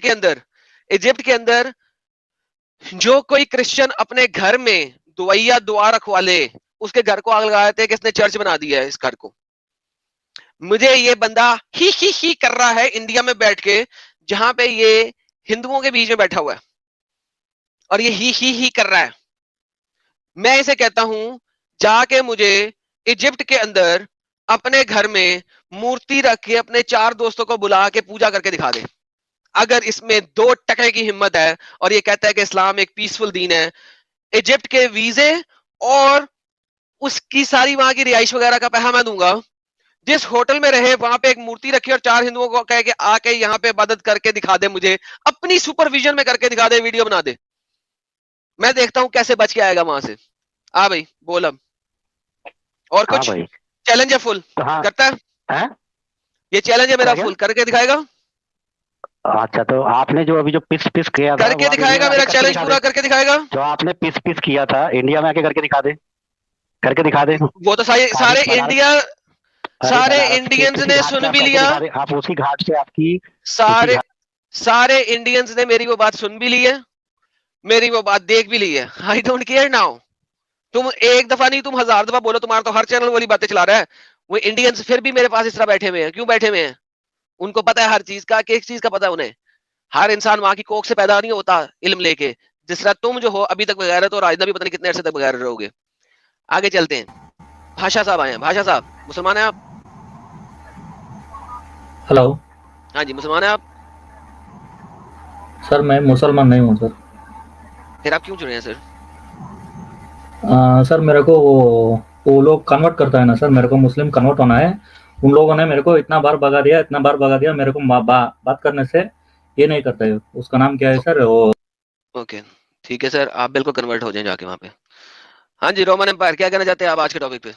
के अंदर जो कोई क्रिश्चियन अपने घर में दुआ रखवा ले, उसके घर को आग लगा देते हैं कि इसने चर्च बना दिया है इस घर को। मुझे ये बंदा ही कर रहा है इंडिया में बैठ के, जहां पे ये हिंदुओं के बीच में बैठा हुआ है और ये ही कर रहा है। मैं इसे कहता हूं, जाके मुझे इजिप्ट के अंदर अपने घर में मूर्ति रख के अपने 4 दोस्तों को बुला के पूजा करके दिखा दे। अगर इसमें 2 टके की हिम्मत है और ये कहता है कि इस्लाम एक पीसफुल दीन है, इजिप्ट के वीजे और उसकी सारी वहां की रिहाइश वगैरह का पैसा मैं दूंगा। जिस होटल में रहे वहां पे एक मूर्ति रखी और 4 हिंदुओं को कहे कि आके यहाँ पे इबादत करके दिखा दे, मुझे अपनी सुपरविजन में करके दिखा दे, वीडियो बना दे। मैं देखता हूं कैसे बच के आएगा वहां से। आ भाई बोल अब। और कुछ चैलेंज है फुल करता है? ये चैलेंज है मेरा, फुल करके दिखाएगा। अच्छा, तो आपने जो अभी जो पिस किया था करके दिखाएगा, मेरा चैलेंज पूरा करके दिखाएगा। जो आपने पिस किया था इंडिया में आके करके दिखा दे, करके दिखा दे। वो तो सारे इंडियंस ने सुन भी लिया। आप उसी घाट से आपकी सारे इंडियंस ने मेरी वो बात सुन भी ली है, मेरी वो बात देख भी ली है। I don't care now. तुम एक दफा नहीं, तुम 1000 दफा बोलो, तुम्हारा तो हर चैनल वाली बातें चला रहा है। वो इंडियंस फिर भी मेरे पास इस तरह बैठे हुए हैं। क्यों बैठे हुए हैं? उनको पता है हर चीज का, कि एक चीज का पता है उन्हें, हर इंसान वहां की कोख से पैदा नहीं होता इल्म लेके। जिस तरह तुम जो हो अभी तक बगैर हो, और आइंदा भी पता नहीं कितने अरसे तक बगैर रहोगे। आगे चलते हैं। भाषा साहब आए हैं। भाषा साहब, मुसलमान है आप? हेलो। हाँ जी, मुसलमान है आप? सर मैं मुसलमान नहीं हूँ सर। फिर आप क्यों चुने हैं सर? सर मेरे को वो लोग कन्वर्ट करता है ना सर, मेरे को मुस्लिम कन्वर्ट होना है। उन लोगों ने मेरे को इतना बार भगा दिया, मेरे को बात करने से ये नहीं करता है। उसका नाम क्या है सर? वो ओके ठीक है सर, आप बिल्कुल कन्वर्ट हो जाएं जाके वहां पे। हाँ जी, रोमन एम्पायर, क्या कहना चाहते हैं आप आज के टॉपिक पे?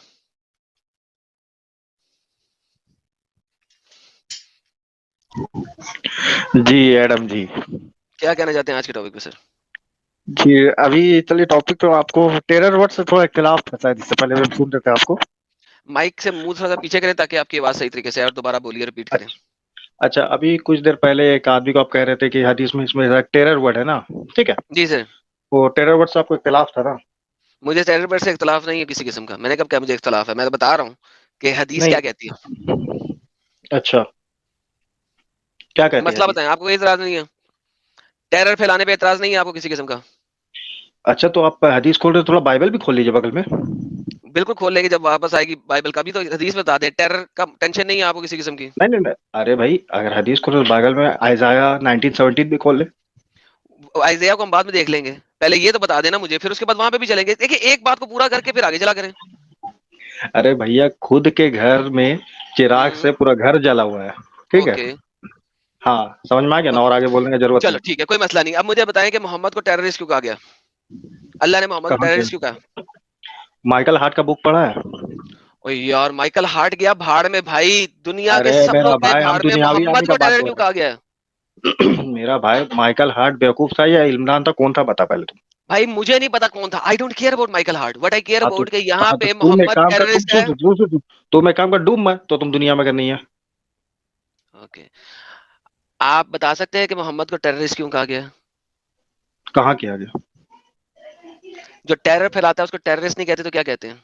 जी एडम जी, क्या कहना चाहते हैं आज के टॉपिक पे सर? जी अभी चलिए टॉपिक तो आपको टेरर वर्ड से थोड़ा इख्तिलाफ था शायद, इससे पहले मैं सुन रहे थे आपको। माइक से मुंह थोड़ा सा पीछे करें ताकि आपकी आवाज सही तरीके से, और दोबारा बोलिए, रिपीट करें। अच्छा, अभी कुछ देर पहले एक आदमी को आप कह रहे थे कि हदीस में इसमें टेरर वर्ड है ना, ठीक है जी सर। वो टेरर वर्ड से आपको इख्तिलाफ था ना? मुझे टेरर वर्ड से इख्तिलाफ नहीं है किसी किस्म का। मैंने कब क्या मुझे इख्तिलाफ है? मैं तो बता रहा हूँ कि हदीस क्या कहती है। अच्छा, क्या कहती है? मसला बताएं, आपको कोई इतराज नहीं है? टेरर फैलाने पे इतराज नहीं है आपको किसी किस्म का? अच्छा, तो आप हदीस खोल रहे हो, थोड़ा बाइबल भी खोल लीजिए बगल में। बिल्कुल खोल लेंगे जब वापस आएगी बाइबल का भी, तो हदीस बता दें। टेरर का टेंशन नहीं है आपको किसी किस्म की? नहीं, अरे भाई अगर हदीस खोल रहे बाइबल में आइजाया 1917 भी खोल ले। आइजाया को हम बाद में देख लेंगे, पहले ये तो बता देना मुझे, फिर उसके बाद वहां पे भी चलेंगे। देखिए एक बात को पूरा करके फिर आगे चला करें। अरे भैया, खुद के घर में चिराग से पूरा घर जला हुआ है, ठीक है? हाँ, समझ में आ गया ना, और आगे बोलने की जरूरत चलो ठीक है, कोई मसला नहीं। अब मुझे बताएं कि मोहम्मद को टेररिस्ट क्यों कहा गया? अल्लाह ने मोहम्मद को टेररिस्ट क्यों कहा? माइकल हार्ट का बुक पढ़ा है? ओए यार, माइकल हार्ट गया भाड़ में भाई, दुनिया के सब लोग गए भाड़ में, मोहम्मद को टेररिस्ट क्यों कहा गया? मेरा भाई माइकल हार्ट बेवकूफ था या इल्मदान था, कौन था बता पहले तुम? भाई मुझे नहीं पता कौन था, I don't care about Michael Hart, what I care about कि यहाँ पे तुम एक मोहम्मद काम कर, टेररिस्ट है। तुम एक काम कर, डूब मत, तो तुम दुनिया में करनी है। ओके, आप बता सकते हैं कि मोहम्मद को टेररिस्ट क्यों कहा गया? कहाँ किया गया? जो टेरर फैलाता है उसको टेररिस्ट नहीं कहते तो क्या कहते हैं?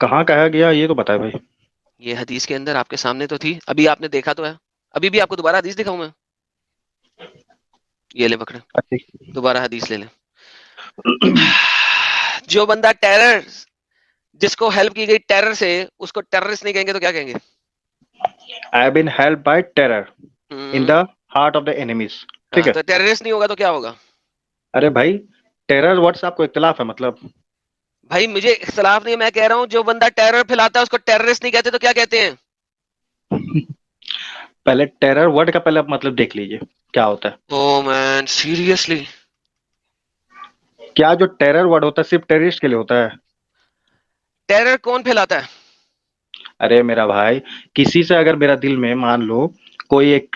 कहाँ कहा गया ये तो बताए भाई। ये हदीस के अंदर आपके सामने तो थी, अभी आपने देखा तो है। अभी भी आपको दोबारा हदीस दिखाऊं मैं? ये ले पकड़े, दोबारा हदीस ले ले। जो बंदा टेरर, जिसको हेल्प की गई टेरर से, उसको टेररिस्ट नहीं कहेंगे तो क्या कहेंगे? I have been helped by terror in the heart of the enemies। ठीक है, तो टेररिस्ट नहीं होगा तो क्या होगा? अरे भाई टेरर वर्ड से आपको इख्तिलाफ है मतलब? भाई मुझे इख्तिलाफ नहीं है, मैं कह रहा हूँ जो बंदा टेरर फैलाता है उसको टेररिस्ट नहीं कहते तो क्या कहते हैं? पहले टेरर वर्ड का पहले आप मतलब देख लीजिए क्या होता है। Oh man seriously? क्या जो टेरर वर्ड होता है सिर्फ टेररिस्ट के लिए होता है? टेरर कौन फैलाता है? अरे मेरा भाई, किसी से अगर मेरा दिल में मान लो कोई एक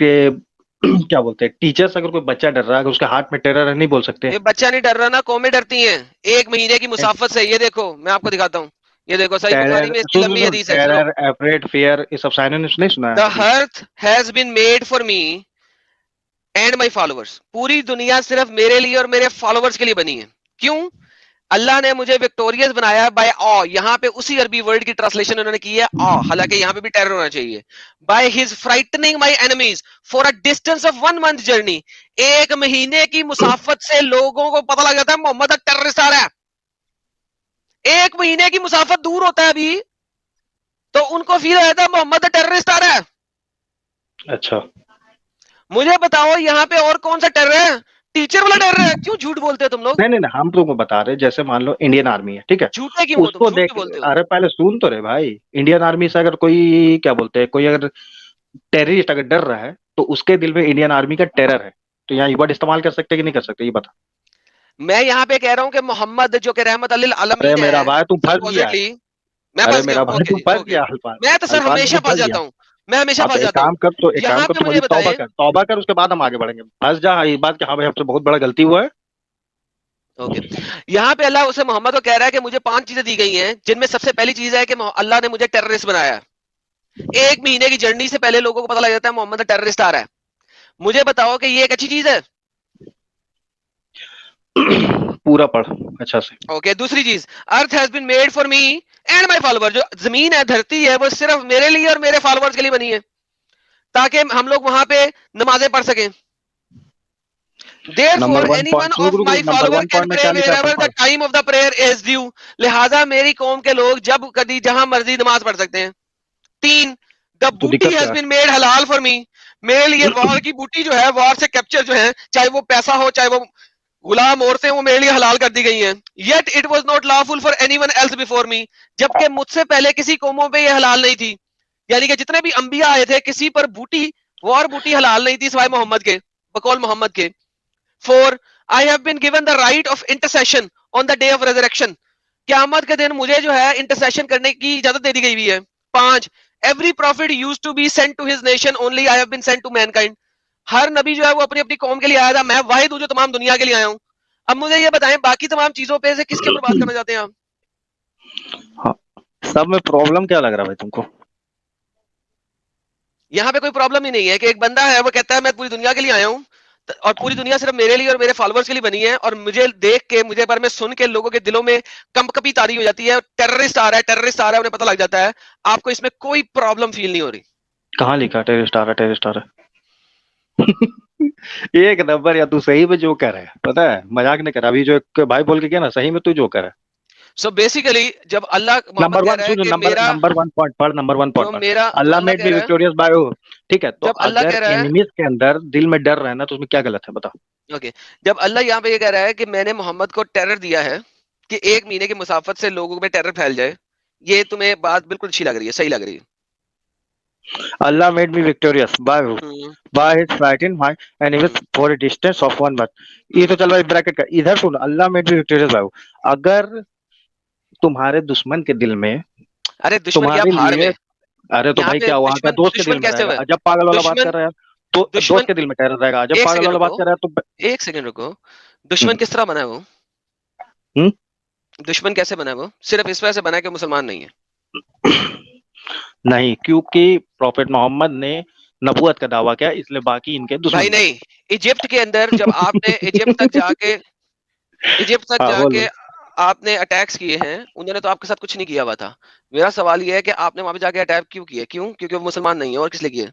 क्या बोलते हैं, टीचर से अगर कोई बच्चा डर रहा है, उसके हाथ में टेरर है, नहीं बोल सकते? ये बच्चा नहीं डर रहा ना, कौमें डरती हैं 1 महीने की मुसाफत से। ये देखो मैं आपको दिखाता हूँ, ये देखो सही बुखारी में इसकी लंबी हदीस है। टेरर, अफ्रेड, फियर, ये सब साइनोनिम्स नहीं सुना है? The earth has been made for me and my followers. पूरी दुनिया सिर्फ मेरे लिए और मेरे फॉलोअर्स के लिए बनी है। क्यों? अल्लाह ने मुझे विक्टोरियस बनाया बाय ऑ। यहाँ पे उसी अरबी वर्ड की ट्रांसलेशन उन्होंने की है ऑ, हालांकि यहाँ पे भी टेरर होना चाहिए। By his frightening my enemies for a distance of 1 month journey. 1 महीने की मुसाफत से लोगों को पता लग जाता है मोहम्मद टेररिस्ट आ रहा है। 1 महीने की मुसाफत दूर होता है अभी, तो उनको फील हो जाता है मोहम्मद टेररिस्ट आ रहा है। अच्छा, मुझे बताओ यहाँ पे और कौन सा टेरर है? टीचर वाला टेरर है। क्यों झूठ बोलते हो तुम लोग? नहीं, हम तुमको बता रहे, जैसे मान लो इंडियन आर्मी है, ठीक है, झूठे क्यों हो तुम? उसको झूठ देख, क्यों बोलते हो? अरे पहले सुन तो रहे भाई। इंडियन आर्मी से अगर कोई क्या बोलते हैं, कोई अगर टेररिस्ट अगर डर रहा है तो उसके दिल में इंडियन आर्मी का टेरर है, तो यहाँ ये वर्ड इस्तेमाल कर सकते कि नहीं कर सकते, ये बता। मैं यहाँ पे कह रहा हूँ कि मोहम्मद जो कि रहमत लिल आलमीन है। मेरा भाई तुम फंस गया। मैं अरे फंस मेरा गया। भाई तुम फंस गया। मैं तो सर हमेशा फंस जाता हूँ, मैं हमेशा फंस जाता हूँ। काम कर, तो एक काम यहाँ कर, पे तुम मुझे अभी तौबा बताएं। कर, तौबा कर, उसके बाद हम आगे बढ़ेंगे। फंस जा इस बात कि हाँ भाई हमसे बहुत बड़ा गलती हुआ है। ओके, यहाँ पे अल्लाह उसे मोहम्मद को कह रहा है कि मुझे 5 चीजें दी गई हैं, जिनमें सबसे पहली चीज है कि अल्लाह ने मुझे टेररिस्ट बनाया है। 1 महीने की जर्नी से पहले लोगों को पता लग जाता है मोहम्मद टेररिस्ट आ रहा है। मुझे बताओ कि ये एक अच्छी चीज है? पूरा पढ़ अच्छा से। ओके, दूसरी चीज, earth has been made for me and my follower. जो जमीन है, धरती है, वो सिर्फ मेरे लिए और मेरे फॉलोअर्स के लिए बनी है, ताकि हम लोग वहां पे नमाजें पढ़ सकें। Therefore, anyone of my follower can pray wherever the time of the prayer is due। लिहाजा मेरी कौम के लोग जब कभी जहां मर्जी नमाज पढ़ सकते हैं। 3, the booty has been made halal for me। मेरे लिए वॉर की बूटी जो है, वॉर से कैप्चर जो है, चाहे वो पैसा हो चाहे वो गुलाम औरतें, वो मेरे लिए हलाल कर दी गई हैं। Yet it was not lawful for anyone else before me। जबकि मुझसे पहले किसी कौमों पे ये हलाल नहीं थी। यानी कि जितने भी अंबिया आए थे, किसी पर बूटी, वॉर बूटी हलाल नहीं थी सिवाय मोहम्मद के, बकौल मोहम्मद के। 4, I have been given the right of intercession on the day of resurrection। क़यामत के दिन मुझे जो है इंटरसेशन करने की इजाजत दे दी गई हुई है। 5, every prophet used to be sent to his nation, only I have been sent to mankind। हर नबी जो है वो अपनी अपनी कौम के लिए आया था, मैं वाहिद हूं जो तमाम दुनिया के लिए आया हूं। अब मुझे ये बताएं, बाकी तमाम चीजों पे से किसके ऊपर बात करना चाहते हैं आप? हाँ, सब में प्रॉब्लम क्या लग रहा है भाई तुमको? यहाँ पे कोई प्रॉब्लम ही नहीं है कि एक बंदा है वो कहता है मैं पूरी दुनिया के लिए आया हूँ और पूरी दुनिया सिर्फ मेरे लिए और मेरे फॉलोअर्स के लिए बनी है, और मुझे देख के, मुझे बारे में सुन के लोगों के दिलों में कंपकपी तारी हो जाती है। टेररिस्ट आ रहा है, टेररिस्ट आ रहा है, उन्हें पता लग जाता है। आपको इसमें कोई प्रॉब्लम फील नहीं हो रही? कहाँ लिखा टेररिस्ट आ रहा है, टेररिस्ट आ रहा है? एक नंबर। या तू सही में जो कर है, पता है, मजाक नहीं कर। अभी जो एक भाई बोल के गया ना, सही में तू जो कर है। So basically जब अल्लाह नंबर 1 सुन, नंबर 1 पॉइंट पढ़, नंबर 1 पॉइंट पढ़। Allah made me victorious by you, ठीक है? तो अगर एनिमीज के अंदर दिल में डर रहा है ना, तो उसमें क्या गलत है बता? ओके, जब अल्लाह यहाँ पे ये कह रहा है कि मैंने मोहम्मद को टेरर दिया है कि 1 महीने की मुसाफत से लोगों में टेरर फैल जाए, ये तुम्हें बात बिल्कुल अच्छी लग रही है, सही लग रही है? Allah made me victorious by his right in my enemies for a distance of 1 month। ये तो चल भाई ब्रैकेट का, इधर सुन, अल्लाह मेड मी विक्टोरियस बाय। अगर तुम्हारे दुश्मन के दिल में, अरे दुश्मन क्या भाड़ में, अरे तो भाई क्या वहां का दोस्त के दिल में रहेगा? जब पागल वाला बात कर रहा है तो दोस्त के दिल में टेरर रहेगा। जब पागल वाला बात कर रहा है तो 1 सेकंड रुको, दुश्मन किस तरह बना है वो? दुश्मन कैसे बना वो? सिर्फ इस वजह से बना कि मुसलमान नहीं है। नहीं, क्योंकि प्रॉफेट मोहम्मद ने नबूवत का दावा किया, इसलिए बाकी इनके दुश्मन भाई नहीं, इजिप्ट के अंदर जब आपने इजिप्ट तक जाके आपने अटैक्स किए हैं, उन्होंने तो आपके साथ कुछ नहीं किया हुआ था। मेरा सवाल ये है कि आपने वहां पे जाके अटैक क्यों किया? क्यों? क्योंकि वो मुसलमान नहीं है, और किस लिए किए?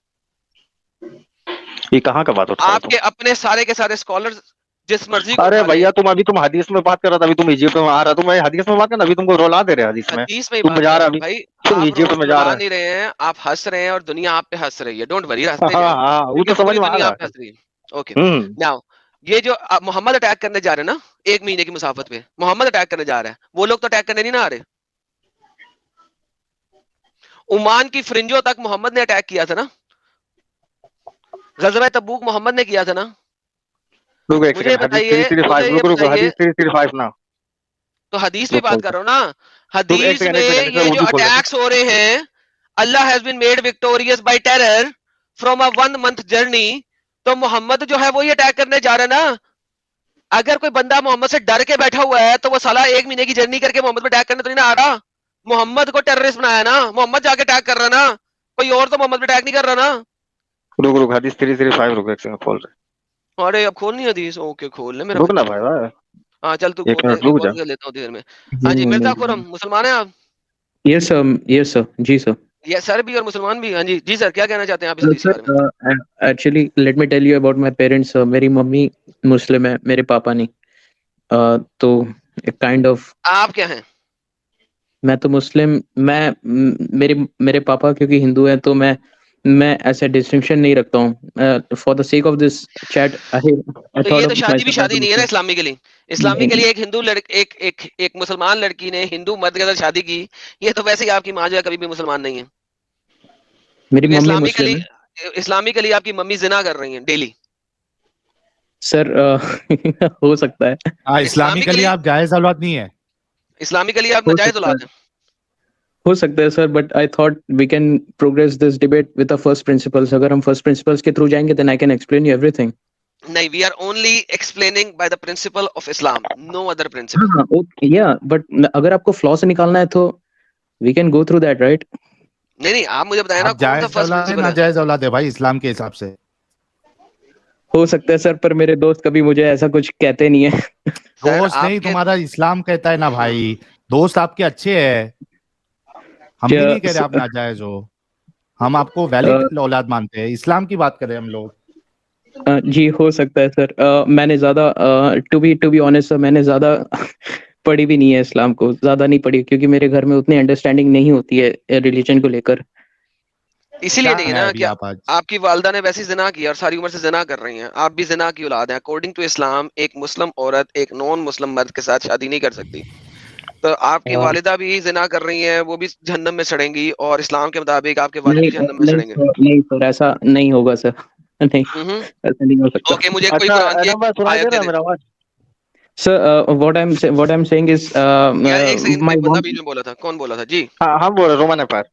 ये कहाँ का बात होता है? आपके अपने सारे के सारे स्कॉलर्स जिस मर्जी को अरे भैया, तुम हदीस में बात कर रहा था, अभी तुम इजिप्ट में आ रहा, तुम हदीस में बात कर, अभी तुमको रुला दे रहे हदीस में तुम जा रहा, अभी भाई तुम इजिप्ट में जा रहा नहीं रहे हैं, आप हंस रहे हैं और दुनिया आप पे हंस रही है। डोंट वरी, हाँ, वो तो समझ में आ रहा है। ओके, नाउ ये जो मोहम्मद अटैक करने जा रहे हैं ना, 1 महीने की मुसाफत पे मोहम्मद अटैक करने जा रहा है, वो लोग तो अटैक करने नहीं ना आ रहे। ओमान की फ्रिंजों तक मोहम्मद ने अटैक किया था ना, ग़ज़वा तबूक मोहम्मद ने किया था ना। मुझे बताइए, तो हदीस में बात कर रहा हूँ ना, हदीस में ये जो अटैक्स हो रहे हैं, Allah has been made victorious by terror from a 1 month journey, तो मोहम्मद जो है वो ही अटैक करने जा रहा है ना। अगर कोई बंदा मोहम्मद से डर के बैठा हुआ है तो वो साला 1 महीने की जर्नी करके मोहम्मद पे अटैक करने तो नहीं ना आ रहा। मोहम्मद को टेररिस्ट बनाया ना, मोहम्मद जाके अटैक कर रहा ना, कोई और तो मोहम्मद पे अटैक नहीं कर रहा ना। रुक हदीस 335 रुक एक सेकंड खोल रहे। अरे अब खोलनी हदीस, ओके खोल ले मेरा। रुक ना भाई, हाँ चल तू एक मिनट रुक जा, लेता हूँ देर में। हाँ जी, मिर्जा खुरम, मुसलमान हैं आप? यस सर, जी सर। ये सर भी और मुसलमान भी। हाँ जी, जी सर, क्या कहना चाहते हैं आप इस हदीस के बारे में? Actually let me tell you about my parents. मेरी मम्मी मुस्लिम है, मेरे पापा नहीं। तो काइंड ऑफ आप क्या हैं? मैं तो मुस्लिम, मेरे पापा क्योंकि हिंदू हैं, तो मैं ऐसा डिस्टिंक्शन नहीं रखता हूँ। For the sake of this chat तो ये तो शादी भी शादी नहीं है ना इस्लामिकली। इस्लामिकली एक हिंदू एक मुसलमान लड़की ने हिंदू मर्द के साथ शादी की, ये तो वैसे ही आपकी माँ जो है कभी भी मुसलमान नहीं है। मेरी मम्मी मुस्लिम है। इस्लामिकली आपकी मम्मी जिना कर रही हैं डेली। सर हो सकता है। हाँ, इस्लामिकली आप जायज औलाद नहीं है। इस्लामिकली आप नाजायज औलाद हैं। हो सकता है sir, but I thought we can progress this debate with the first principles. अगर हम फर्स्ट प्रिंसिपल्स के थ्रू जाएंगे then I can explain you everything. नहीं, we are only explaining by the principle of Islam, no other principle. हाँ, okay, yeah but अगर आपको flaw से निकालना है तो we can go through that, right? नहीं, आप मुझे बताएं ना कौन सा फर्स्ट प्रिंसिपल है? नाजायज औलाद है भाई इस्लाम के हिसाब से। हो सकता है सर, पर मेरे दोस्त कभी मुझे ऐसा कुछ कहते नहीं है। दोस्त नहीं, तुम्हारा इस्लाम कहता है ना भाई, दोस्त आपके अच्छे हैं। हम भी नहीं कह रहे आप नाजायज हो, हम आपको वैलिड औलाद मानते हैं। इस्लाम की बात करें हम लोग। जी हो सकता है सर। मैंने ज्यादा टू बी ऑनेस्ट सर, मैंने ज्यादा पढ़ी भी नहीं है इस्लाम को, ज्यादा नहीं पढ़ी, क्योंकि मेरे घर में उतनी अंडरस्टैंडिंग नहीं होती है रिलीजन को लेकर। इसीलिए नहीं ना कि आपकी वालदा ने वैसी जिना की और सारी उम्र से जिना कर रही हैं। आप भी जिना की औलाद हैं। अकॉर्डिंग टू इस्लाम एक मुस्लिम औरत एक नॉन मुस्लिम मर्द के साथ शादी नहीं कर सकती। तो आपकी वालिदा भी जिना कर रही हैं, वो भी जहन्नम में सड़ेंगी, और इस्लाम के मुताबिक आपके वालिद भी जहन्नम में सड़ेंगे। नहीं सर, ऐसा नहीं होगा सर, नहीं ऐसा नहीं हो सकता। ओके, मुझे कोई कुरान की आयत दे दे। Sir what I am saying is एक सेकंड, बंदा बीच में बोला था, कौन बोला था जी? हाँ, हम बोल रहे रोमन एम्पायर।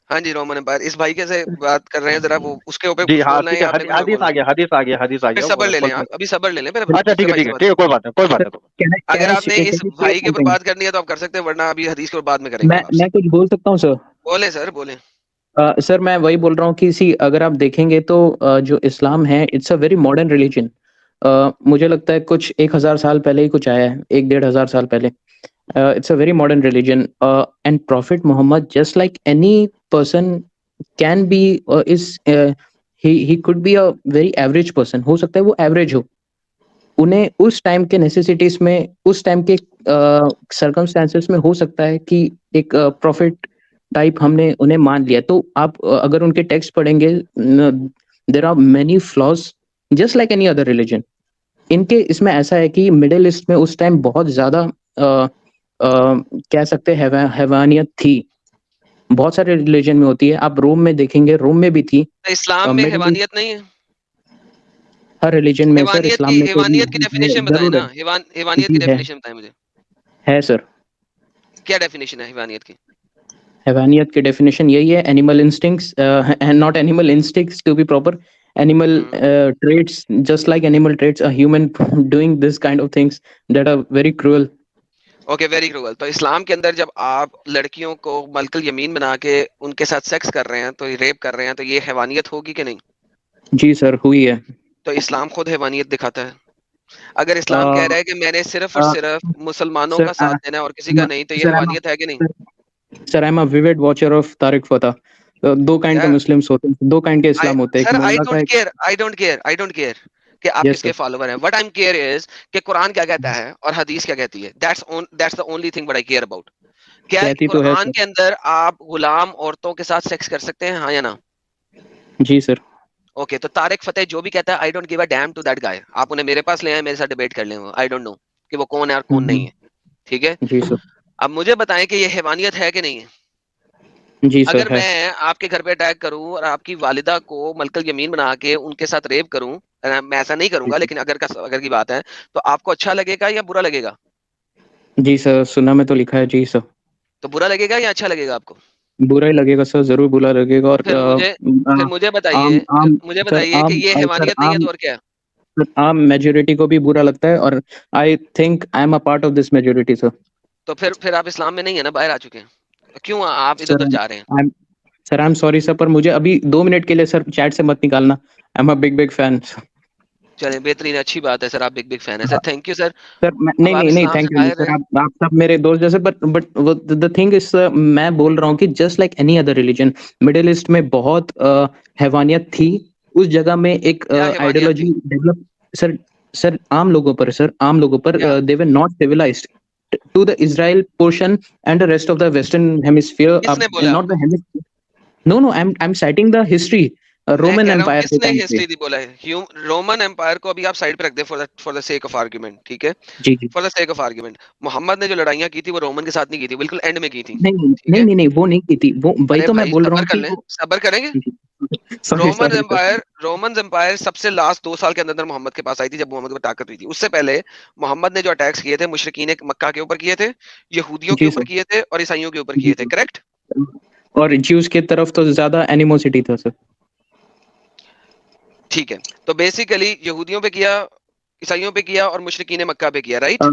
हाँ जी, रोमन एम्पायर। इस भाई के से बात कर रहे हैं, जरा वो उसके ऊपर जी हाँ, हदीस आ गया। सबर ले लें, अभी सबर ले लें। अच्छा ठीक है, कोई बात नहीं। अगर आपने इस भाई के ऊपर बात करनी है तो आप कर सकते हैं, वरना अभी हदीस के ऊपर बाद में करेंगे। मैं कुछ बोल सकता हूँ सर? बोले सर, बोले। सर मैं वही बोल रहा हूँ कि अगर आप देखेंगे तो जो इस्लाम है, it's a very modern religion. मुझे लगता है कुछ 1000 साल पहले ही कुछ आया है, 1-1.5 साल पहले। It's a very modern religion, and Prophet Muhammad, just like any person, can be he could be a very average person. हो सकता है वो average हो, उन्हें उस टाइम के necessities में, उस टाइम के circumstances में हो सकता है कि एक prophet type हमने उन्हें मान लिया। तो आप अगर उनके text पढ़ेंगे, there are many flaws, just like any other religion. इनके इसमें ऐसा है कि मिडिल ईस्ट में उस टाइम बहुत ज्यादा कह सकते हैं हैवानियत थी। बहुत सारे रिलीजन में होती है, आप रोम में देखेंगे, रोम में भी थी। इस्लाम में हैवानियत नहीं है? हर रिलीजन में सर, इस्लाम में हैवानियत की डेफिनेशन बताएं ना। हैवानियत की डेफिनेशन बताएं मुझे। है सर, क्या डेफिनेशन है हैवानियत की? हैवानियत की डेफिनेशन यही है, animal instincts, not animal instincts to be proper, animal traits, just like animal traits, a human doing this kind of things that are very cruel. Okay, very cruel. तो इस्लाम के अंदर जब आप लड़कियों को मलकल यमीन बना के उनके साथ सेक्स कर रहे हैं, तो रेप कर रहे हैं, तो ये हैवानियत होगी कि नहीं? जी सर, हुई है। तो इस्लाम खुद हैवानियत दिखाता है। अगर इस्लाम कह रहा है कि मैंने सिर्फ और सिर्फ मुसलमानों का साथ देना है और किसी का नहीं, तो ये हैवानियत है कि नहीं? Sir, I am a vivid watcher of Tarek Fatah. दो काइंड के मुस्लिम्स होते हैं, दो काइंड के इस्लाम होते हैं, एक सर, आई मोहल्ला का, डोंट केयर कि आप Yes, किसके sir. फॉलोवर हैं। What I M care is कि कुरान क्या कहता है और हदीस क्या कहती है। That's the only thing what I care about. क्या कहती तो है कुरान सर। के अंदर आप गुलाम औरतों के साथ सेक्स कर सकते हैं, हाँ या ना? जी सर। ओके, तो तारिक फतेह जो भी कहता है, I don't give a damn to that guy. आप उन्हें मेरे पास ले आए, मेरे साथ डिबेट कर लें, वो आई डोंट नो कि वो कौन है और कौन नहीं है, ठीक है? जी सर। अब मुझे बताएं कि ये हैवानियत है कि नहीं है? जी सर, अगर है। मैं आपके घर पे अटैक करूं और आपकी वालिदा को मलकल यमीन बना के उनके साथ रेप करूं, मैं ऐसा नहीं करूंगा, लेकिन अगर की बात है, तो आपको अच्छा लगेगा या बुरा लगेगा? जी सर, सुना में तो लिखा है। जी सर। तो बुरा लगेगा या अच्छा लगेगा आपको? बुरा ही लगेगा सर, जरूर बुरा लगेगा। और फिर मुझे बताइए, कि ये हैवानियत नहीं है तो और क्या है? आम मेजोरिटी को भी बुरा लगता है, और I think I am a part of this majority sir. तो फिर आप इस्लाम में नहीं है ना, बाहर आ चुके हैं, क्यों आप इधर उधर जा रहे हैं? Sir, I am sorry sir, पर मुझे अभी 2 मिनट के लिए सर चैट से मत निकालना। आई एम अ बिग फैन। चलें, बेहतरीन, अच्छी बात है सर, आप बिग फैन है sir, thank you sir. Sir नहीं, थैंक यू सर, आप सब मेरे दोस्त जैसे, बट द थिंग इज, मैं बोल रहा हूँ कि just like any other religion, middle east में बहुत हैवानियत थी। उस जगह में एक आइडियोलॉजी डेवलप सर आम लोगों पर they were not civilised to the Israel portion and the rest of the western hemisphere, not the hemisphere. No, I am citing the history. Roman Empire के किसने टाइम पे। हिस्ट्री दी बोला है? Roman empire को अभी आप साइड पे रख दे for the sake of argument, ठीक है? जी। For the sake of argument, Muhammad ने जो लड़ाइयां की थी वो रोमन के साथ नहीं की थी, बिल्कुल एंड में की थी। नहीं, वो नहीं की थी, वो वही तो मैं बोल रहा हूँ कि सबर करेंगे। रोमन एम्पायर सबसे लास्ट 2 साल के अंदर मोहम्मद के पास आई थी, जब मोहम्मद को ताकत हुई थी। उससे पहले मोहम्मद ने जो अटैक्स किए थे, मुशरिकीन मक्का के ऊपर किए थे, यहूदियों के ऊपर किए थे और ईसाइयों के ऊपर किए थे, करेक्ट? और ज्यूज की तरफ तो ज्यादा एनिमोसिटी था सर। ठीक है, तो बेसिकली यहूदियों पे किया, ईसाइयों पे किया और मुशरिकीन मक्का पे किया, right?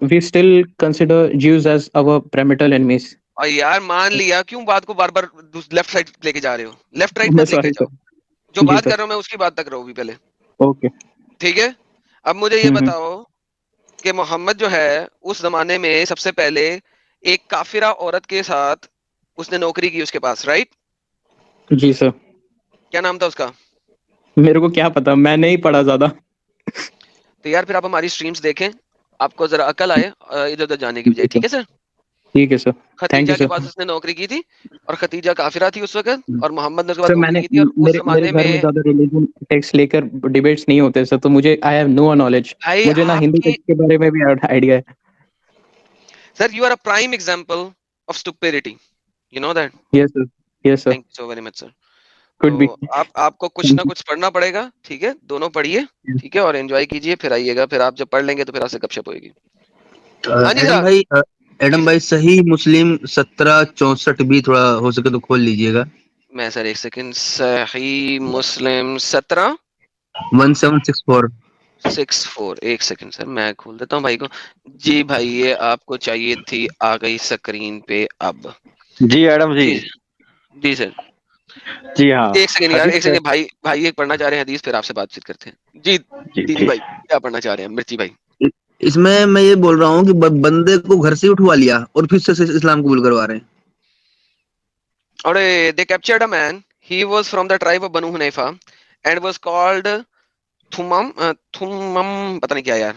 We still consider Jews as our primordial enemies. और यार मान लिया, क्यों बात को बार-बार लेफ्ट साइड लेके जा रहे हो? लेफ्ट राइट मत लेके जाओ, जो बात कर रहा हूं मैं उसकी बात तक रहो भी पहले। ओके, ठीक है। अब मुझे ये बताओ कि मोहम्मद जो है उस जमाने में सबसे पहले एक काफिरा औरत के साथ उसने नौकरी की उसके पास, राइट? जी सर। क्या नाम था उसका? मेरे को क्या पता, मैं नहीं पढ़ा ज्यादा। तो यार फिर आप हमारी स्ट्रीम्स देखें, आपको जरा अकल आए इधर उधर जाने की बजाय, ठीक है सर? ठीक है सर, थैंक खतीजा यू के सर। पास उसने नौकरी की थी और खतीजा काफिरा थी उस वक्त, और मोहम्मद ने उसके बाद सर नौकरी की थी, और उस मेरे जमाने घर में में ज्यादा रिलीजन टेक्स्ट लेकर डिबेट्स नहीं होते सर, तो मुझे आई हैव नो नॉलेज। भाई मुझे ना हिंदू टेक्स्ट के बारे में भी आइडिया है। Sir, you are a prime example of stupidity, you know that? Yes sir, yes sir. Thank you so very much sir. Could be. आपको कुछ ना कुछ पढ़ना पड़ेगा, ठीक है? दोनों पढ़िए, ठीक है, और एंजॉय कीजिए, फिर आइएगा, फिर आप जब पढ़ लेंगे तो फिर आपसे गपशप होगी। हाँ जी सर। एडम भाई सही मुस्लिम 1764 भी थोड़ा हो सके तो खोल लीजिएगा। मैं सर एक सेकंड, सही मुस्लिम 1764 एक सेकंड सर, मैं खोल देता हूँ भाई को। जी भाई, ये आपको चाहिए थी, आ गई स्क्रीन पे अब। जी एडम जी। जी सर। जी हाँ। एक सेकंड यार, एक सेकंड भाई एक पढ़ना चाह रहे हैं हदीस, फिर आपसे बातचीत करते हैं। जी दीदी भाई क्या पढ़ना चाह रहे हैं? मिर्ची भाई। इसमें मैं ये बोल रहा हूँ कि बंदे को घर से उठवा लिया और फिर से इस्लाम कबूल करवा रहे हैं। और they captured a man, he was from the tribe of Banu Hanifa and was called Thumam, पता नहीं क्या यार।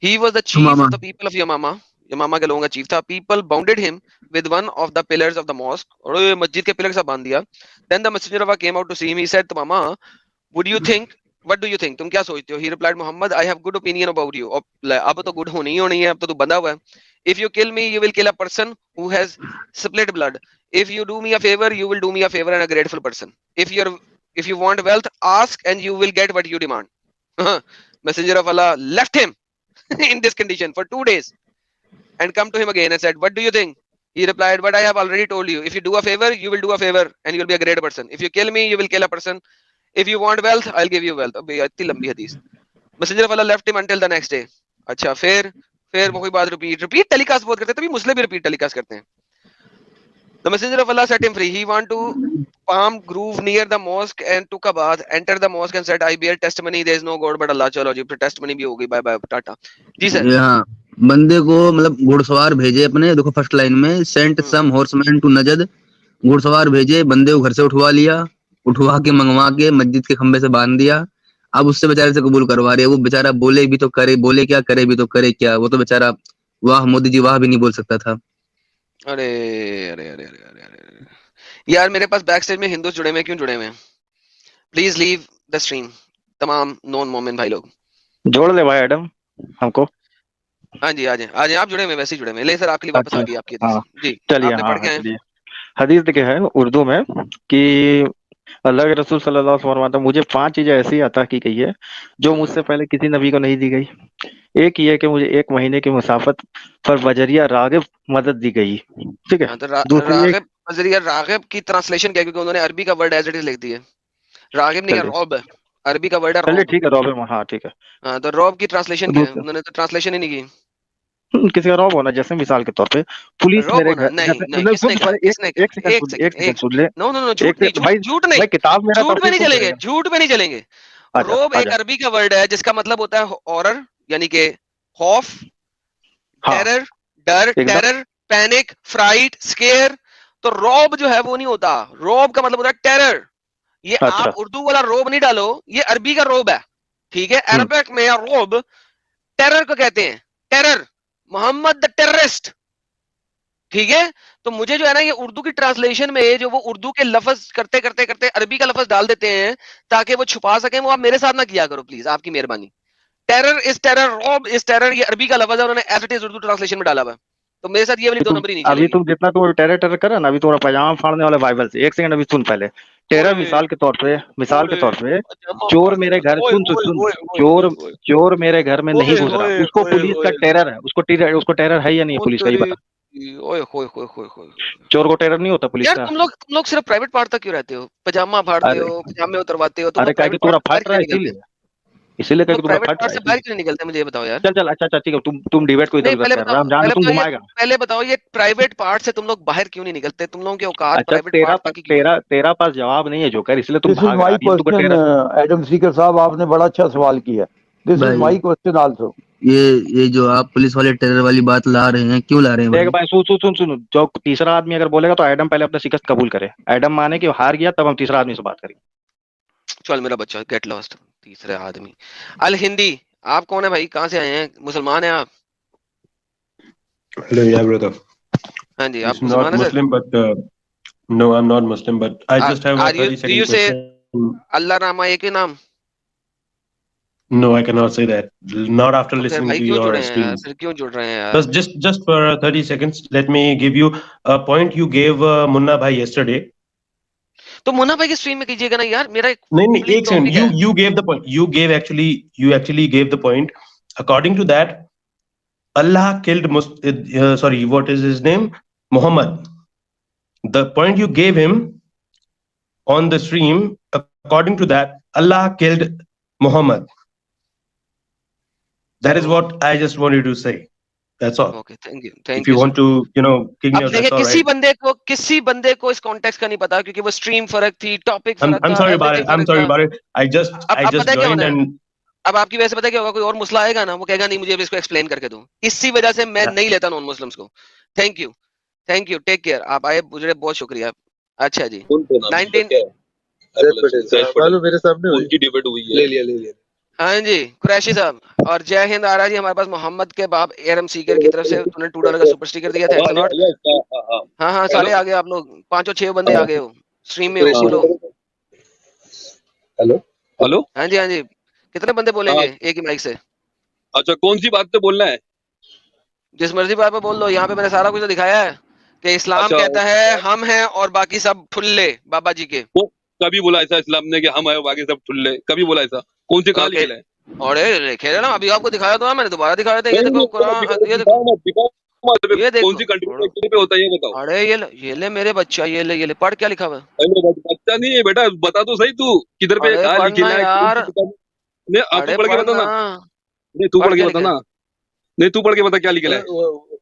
He was the chief of the people of Yamama, यमामा के लोगों का चीफ था। People bounded him with one of the pillars of the mosque, और मस्जिद के पिलर के साथ बांध दिया। Then the messenger of Allah came out to see him. He said, Mama, what do you think? तुम क्या सोचते हो? He replied, Muhammad, I have good opinion about you. अब तो good होनी ही होनी है, अब तो तू बंधा हुआ है। If you kill me, you will kill a person who has split blood. If you do me a favor, you will do me a favor and a grateful person. If you want wealth, ask and you will get what you demand. Messenger of Allah left him in this condition for 2 days and come to him again and said, what do you think? He replied, but I have already told you. If you do a favor, you will do a favor and you will be a great person. If you kill me, you will kill a person If you want wealth, I'll give you wealth. अबे इतनी लंबी हदीस. Messenger of Allah left him until the next day. अच्छा फिर वही बात repeat telecast बहुत करते हैं, तभी मुस्लिम भी रिपीट टेलीकास्ट करते हैं. The messenger of Allah set him free. He went to palm grove near the mosque and took a bath. Entered the mosque and said, I bear testimony there is no God but Allah. चलो जी, testimony भी हो गई. Bye bye tata. जी sir. हाँ, बंदे को मतलब घुड़सवार भेजे अपने, देखो फर्स्ट लाइन में sent some horsemen to Najd, घुड़सवार भेजे, बंदे को घर से उठवा लिया, उठवा के मंगवा के मस्जिद के खंबे से बांध दिया. अब उससे बेचारे से कबूल करवा रहे हैं. वो बेचारा बोले भी तो करे, बोले क्या, करे भी तो करे क्या. वो तो बेचारा वाह मोदी जी वाह भी नहीं बोल सकता था. अरे अरे अरे अरे अरे अरे यार, मेरे पास बैक स्टेज में हिंदू जुड़े हुए, क्यों जुड़े हुए हैं? Please leave the stream. तमाम नॉन मोमिन भाई लोग जोड़ ले भाई एडम हमको. हाँ जी, आ जाए आप जुड़े हुए, वैसे ही जुड़े हुए. ले सर, आपके लिए वापस आ गई आपकी हदीस. जी चलिए. आपने हाँ, पढ़ के आए. हदीस के है उर्दू में कि अल्लाह के रसूल सल्लल्लाहु अलैहि वसल्लम फरमाता, मुझे 5 चीजें ऐसी अता की गई है जो मुझसे पहले किसी नबी को नहीं दी गई. एक ये कि मुझे 1 महीने की मुसाफत पर बजरिया रागिब मदद दी गई. ठीक है. तो दूसरी बजरिया रागिब की ट्रांसलेशन क्या है? क्योंकि उन्होंने अरबी का वर्ड एज इट इज लिख दिया. रागिब नहीं, रौब है. अरबी का वर्ड है चलिए रौब. ठीक है रौब. हाँ ठीक है. हाँ, तो रौब की ट्रांसलेशन क्या है? उन्होंने तो ट्रांसलेशन ही नहीं की. किसी का रौब होना, जैसे मिसाल के तौर पे पुलिस मेरे घर. नहीं, एक सेकंड सुन ले. नो, झूठ नहीं, किताब मेरा झूठ पे नहीं चलेंगे. रौब एक अरबी का वर्ड है जिसका मतलब होता है हॉरर, यानी कि खौफ, टेरर, डर, टेरर, पैनिक, फ्राइट, स्केयर. तो रौब जो है वो नहीं होता. रौब का मतलब होता है टेरर. ये आप उर्दू वाला रौब नहीं डालो, ये अरबी का रौब है. ठीक है. अरबिक में रौब टेरर को कहते हैं. Terror, Muhammad the terrorist. ठीक है. तो मुझे जो है ना, ये उर्दू की ट्रांसलेशन में जो वो उर्दू के लफ्ज करते अरबी का लफ्ज डाल देते हैं ताकि वो छुपा सकें. वो आप मेरे साथ ना किया करो प्लीज, आपकी मेहरबानी. टेरर इज टेरर, रौब इज टेरर, ये अरबी का लफ्ज है, उन्होंने as it is Urdu translation में डाला हुआ है. तो मेरे साथ ये वाली 2 नंबर ही नहीं अभी चलेगी. तुम जितना तुम टेरर कर रहा ना, अभी तुम्हारा पजामा फाड़ने वाला बाइबल से. एक सेकंड अभी सुन पहले. टेरर मिसाल के तौर पे चोर मेरे घर चोर मेरे घर में नहीं घुस रहा, उसको पुलिस का टेरर है. उसको टेरर है या नहीं है पुलिस का, ये बता. चोर को टेरर नहीं होता पुलिस यार का. तुम लोग सिर्फ प्राइवेट पार्ट तक क्यों रहते हो? पजामा फाड़ते हो, पजामे उतरवाते हो. अरे क्या कि पूरा फाट रहा है, इसीलिए कह प्राइवेट पार्ट से बाहर क्यों निकलते? मुझे ये बताओ यार. चल अच्छा ठीक है. तुम डिबेट को इधर उधर कर रहा. हम जान तुम घुमाएगा. पहले बताओ, ये प्राइवेट पार्ट से तुम लोग बाहर क्यों नहीं निकलते? तुम लोगों की औकात प्राइवेट पार्ट तक की. तेरा पास जवाब नहीं है जोकर, इसलिए तुम भाग रहा है. एडम स्पीकर साहब, आपने बड़ा अच्छा सवाल किया. This is my question also. ये जो आप पुलिस वाले टेरर वाली बात ला रहे हैं, क्यों ला रहे हैं? देख भाई, सुन. जो तीसरा आदमी अगर बोलेगा तो एडम पहले अपना शिकस्त कबूल करे. एडम माने कि हार गया, तब हम तीसरा आदमी से बात करेंगे. चल मेरा बच्चा, गेट लॉस्ट. तीसरे आदमी अल हिंदी. आप कौन है भाई? कहाँ से आए हैं? मुसलमान हैं आप? हेलो या ब्रदर. हाँ जी, आप मुसलमान हैं? Muslim but no, I am not Muslim but I just have a 30 second question. अल्लाह नामा एक ही नाम? No, I cannot say that. Not after listening to your stream. फिर क्यों जुड़ रहे हैं यार? Just for 30 seconds, let me give you a point you gave Munna bhai yesterday. तो मुन्ना भाई की स्ट्रीम में कीजिएगा ना यार. मेरा नहीं, एक second. You gave the point. You actually gave the point. According to that, Allah killed what is his name? Muhammad. The point you gave him on the stream, according to that, Allah killed Muhammad. That is what I just wanted to say. That's all. Okay, thank you. If you want to, kick me out, that's all right. किसी बंदे को इस context का नहीं पता, क्योंकि वो stream फर्क थी, टॉपिक फर्क था. I'm sorry about it. I just joined and. अब आपकी वजह से पता क्या होगा? कोई और मुसला आएगा ना, वो कहेगा नहीं मुझे इसको एक्सप्लेन करके दो. इसी वजह से मैं नहीं लेता नॉन मुस्लिम्स को. Thank you. Take care. आप आए, मुझे बहुत शुक्रिया. अच्छा जी. 19 मेरे सामने उनकी डिबेट हुई है. ले लिया. हाँ जी, कुरैशी साहब. और जय हिंद आ रहा जी. हमारे पास मोहम्मद के बाप एरम सीकर की तरफ से तुमने $2 का सुपर स्टिकर दिया. Thanks a lot. हाँ, सारे आ गए आप लोग. 5-6 बंदे आ गए हो स्ट्रीम में. बोलो. हेलो. हाँ जी. कितने बंदे बोलेंगे एक ही माइक से? अच्छा, कौन सी बात पे बोलना है? जिस मर्जी बात पे बोल दो. यहाँ पे मैंने सारा कुछ तो दिखाया है कि इस्लाम कहता है हम हैं और बाकी सब ठुल्ले बाबा जी के. कभी बोला ऐसा इस्लाम ने कि हम है बाकी सब ठुल्ले? कभी बोला ऐसा? कौन से कहा लिखा है? और लिखे ना, अभी आपको दिखाया तो मैंने, दोबारा दिखाया था. ये देखो कुरान, ये देखो ये देखो कौन सी कंट्री पे होता है ये बताओ। अरे ये ले मेरे बच्चा, ये ले पढ़, क्या लिखा हुआ है? अरे बच्चा नहीं है बेटा, बता तो सही तू किधर पे अरे कहाँ लिखी पढ़ना है यार, नहीं आप अरे तू पढ़ के बता पढ़ना। ना, नहीं तू पढ़ के क्या बता लिखा है? ना, नहीं तू पढ़ के बता क्या लिखा है।